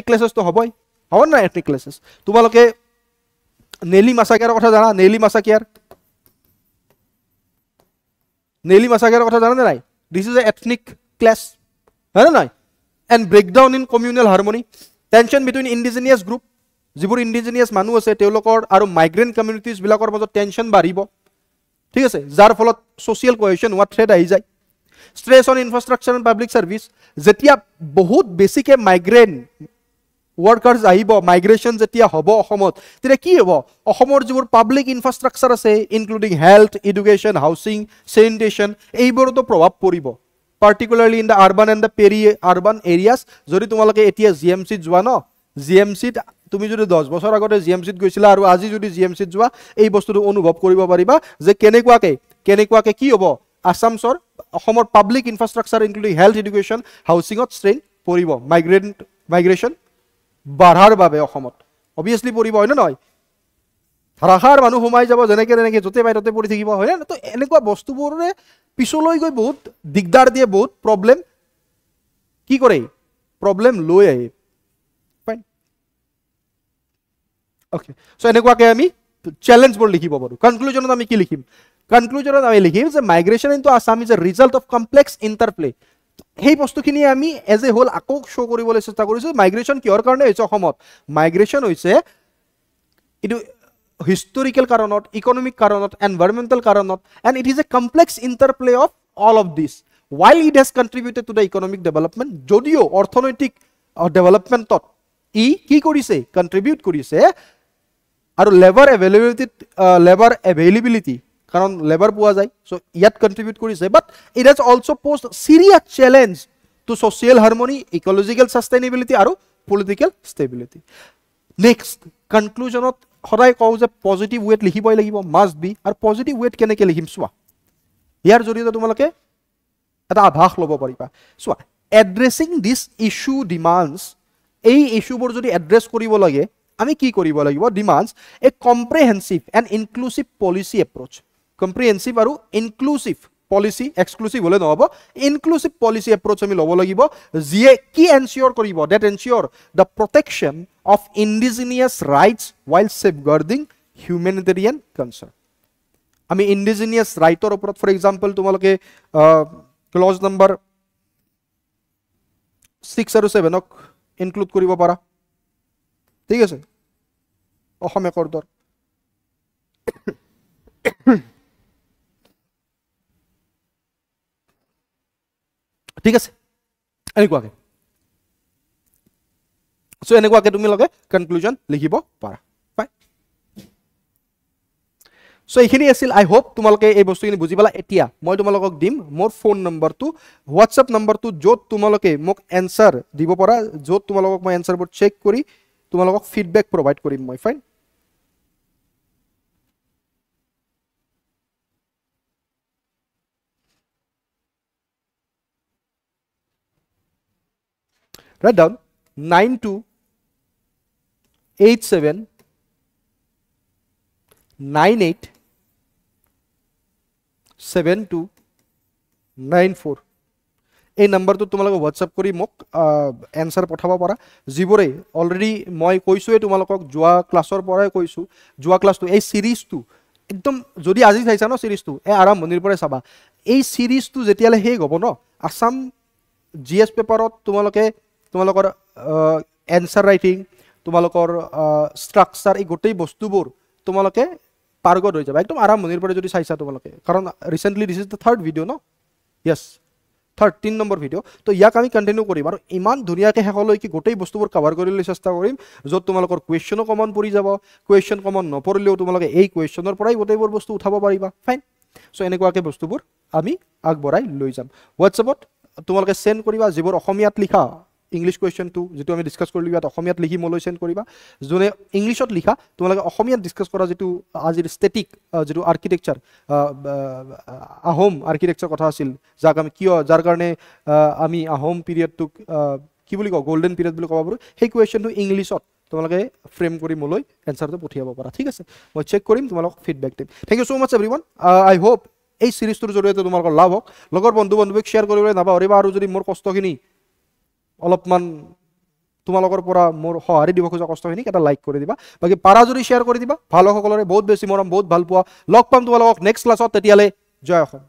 clashes তো হবই হ'ব না এথনিক ক্লাসেছ তোমালোকে নেলি মাসাকিয়াৰ কথা জানা নেলি মাসাকিয়াৰ কথা জানা নাই this is a ethnic class হয় না নাই and breakdown in communal harmony tension between indigenous group jibur indigenous manu ase teolokor aru migrant communities bilakor majot tension baribo thik ase jar pholot social cohesion what threat ahi jay stress on infrastructure and public service jetia bahut basic migrant workers ahibo migration jetia hobo ohomot tire ki hobo ohomor jibur public infrastructure ase including health education housing sanitation eibor to probab poribo particularly in the urban and the peri-urban areas যদি তোমালোকে এতিয়া GMC যোৱা ন GMC তুমি যদি 10 বছৰ আগতে GMC গৈছিলা আৰু আজি যদি GMC যোৱা এই বস্তুটো অনুভৱ কৰিব পাৰিবা যে কেনেকুৱাকে কি হ'ব আসামছৰ অসমৰ public infrastructure including health education হাউচিংত ষ্ট্ৰেইন পৰিব মাইগ্ৰেশ্যন বাঢ়াৰ বাবে অসমত অবভিয়াছলি পৰিব হয় না নহয় ধাৰাসাৰ মানুহ সোমাই যাব যেনেকে যতে পাই ততে পৰি থাকিব হয় না তো এনেকুৱা বস্তুবোৰে পিছলৈ গৈ বহুত দিগদাৰ দিয়ে বহুত প্ৰবলেম কি কৰে প্ৰবলেম লৈ আহে ফাইন ওকে সো এনেকুৱাকে আমি চ্যালেঞ্জবোৰ লিখিব পাৰো কনক্লুজনত আমি কি লিখিম কনক্লুজনত আমি লিখিম যে migration into Assam is a result of complex interplay সেই বস্তুখিনি আমি এজ এ হোল আকৌ শো কৰিবলৈ চেষ্টা কৰিছো মাইগ্ৰেশ্যন কিহৰ কাৰণে হৈছে অসমত মাইগ্ৰেশ্যন হৈছে ইটো historical karanot economic karanot environmental karanot and it is a complex interplay of all of this while it has contributed to the economic development jodio orthonoitic development tot e ki korise contribute korise aru labor availability karon labor puwa jay so yet contribute korise but it has also posed serious challenge to social harmony ecological sustainability aru political stability next conclusion of সদায় কও যে positive wait লিখিবই লাগিব must be আৰু positive wait কেনেকে লিখিম চোৱা ইয়াৰ জৰিয়তে তোমালোকে এটা আভাস ল'ব পাৰিবা চোৱা এড্ৰেছিং দিস ইস্যু ডিমান্ডস এই ইস্যুবোৰ যদি এড্ৰেছ কৰিব লাগে আমি কি কৰিব লাগিব demands a comprehensive and inclusive policy approach comprehensive আৰু ইনক্লুসিভ পলিসি এক্সক্লুসিভ হলে নহব ইনক্লুসিভ পলিসি এপ্ৰোচ আমি ল'ব লাগিব যিয়ে কি এনশিওৰ কৰিব that ensure the protection of indigenous rights while safeguarding humanitarian concern ami indigenous right or upor for example tumaloke clause number 6 aru 7 ok include koribo para thik ase ohome kordor thik ase ani koake so এনেকুৱাকৈ তোমালোকে conclusion লিখিব পাৰা fine so এইখিনি আছিল আই hope তোমালোকে এই বস্তুখিনি বুজি পালা এতিয়া মই তোমালোকক দিম মোৰ ফোন নম্বৰটো হোৱাটছএপ নম্বৰটো য'ত তোমালোকে মোক এনসাৰ দিব পাৰা য'ত তোমালোকক মই এনসাৰবোৰ চেক কৰি তোমালোকক ফিডবেক প্ৰভাইড কৰিম মই ফাইন write down 9287 98 7294 এই নম্বৰটো তোমালোকে হোৱাটছআপ কৰি মোক এনসাৰ পঠাব পাৰা যিবোৰে অলৰেডি মই কৈছোৱে তোমালোকক যোৱা ক্লাছৰ পৰাই কৈছো যোৱা ক্লাছটো এই সিৰিজটো একদম যদি আজি চাইছা ন সিৰিজটো এই আৰম্ভণিৰ পৰাই চাবা এই সিৰিজটো যেতিয়ালে শেষ হ'ব ন আসাম জিএছ পেপাৰত তোমালোকৰ এনসাৰ ৰাইটিং তোমালোকৰ ষ্ট্ৰাকচাৰ এই গোটেই বস্তুবোৰ তোমালোকে পাৰগত হৈ যাবা একদম আৰম্ভণিৰ পৰা যদি চাইছা তোমালোকে কাৰণ recently this is the third video ন ইয়েস 13 নম্বৰ ভিডিও তো ইয়াক আমি কন্টিনিউ কৰিম আৰু ইমান ধুনীয়াকৈ শেষলৈকে গোটেই বস্তুবোৰ কভাৰ কৰিবলৈ চেষ্টা কৰিম য'ত তোমালোকৰ কুৱেশ্যনো কমন পৰি যাব কুৱেশ্যন কমন নপৰিলেও তোমালোকে এই কুৱেশ্যনৰ পৰাই গোটেইবোৰ বস্তু উঠাব পাৰিবা ফাইন সো এনেকুৱাকৈ বস্তুবোৰ আমি আগবঢ়াই লৈ যাম হোৱাটছএপত তোমালোকে সেন্ড কৰিবা যিবোৰ অসমীয়াত লিখা ইংলিশ কুৱেশ্যনটো যেটো আমি ডিসকাস কৰিলো ইয়াত অসমীয়াত লিখি মোলৈ সেন্ড কৰিবা যোনে ইংলিশত লিখা তোমালোকে অসমীয়াত ডিসকাস কৰা যেটো আজিৰ ষ্টেটিক যেটো আৰ্কিটেকচাৰ আহোম আৰ্কিটেকচাৰ কথা আছিল যাক আমি কিয় যাৰ কাৰণে আমি আহোম পিৰিয়ডটোক কি বুলি কওঁ গোল্ডেন পিৰিয়ড বুলি ক'ব পাৰো সেই কুৱেশ্যনটো ইংলিশত তোমালোকে ফ্ৰেম কৰি মোলৈ এনসাৰটো পঠিয়াব পাৰা ঠিক আছে মই চেক কৰিম তোমালোকক ফিডবেক দিম থ্যাংক ইউ সো মাচ এভৰিওয়ান আই হোপ এই সিৰিজটোৰ জৰিয়তে তোমালোকৰ লাভ হওক লগৰ বন্ধু-বান্ধৱীক শ্বেয়াৰ কৰিবলৈ নাপাহৰিবা আৰু যদি মোৰ কষ্টখিনি অলপমান তোমালোকৰ পৰা মোৰ সহাৰি দিব খোজা কষ্টখিনি এটা লাইক কৰি দিবা বাকি পাৰা যদি শ্বেয়াৰ কৰি দিবা ভালো সকলৰে বহুত বেছি মৰম বহুত ভাল পোৱা লগ পাম তোমালোকক নেক্সট ক্লাছত তেতিয়ালে জয় অসম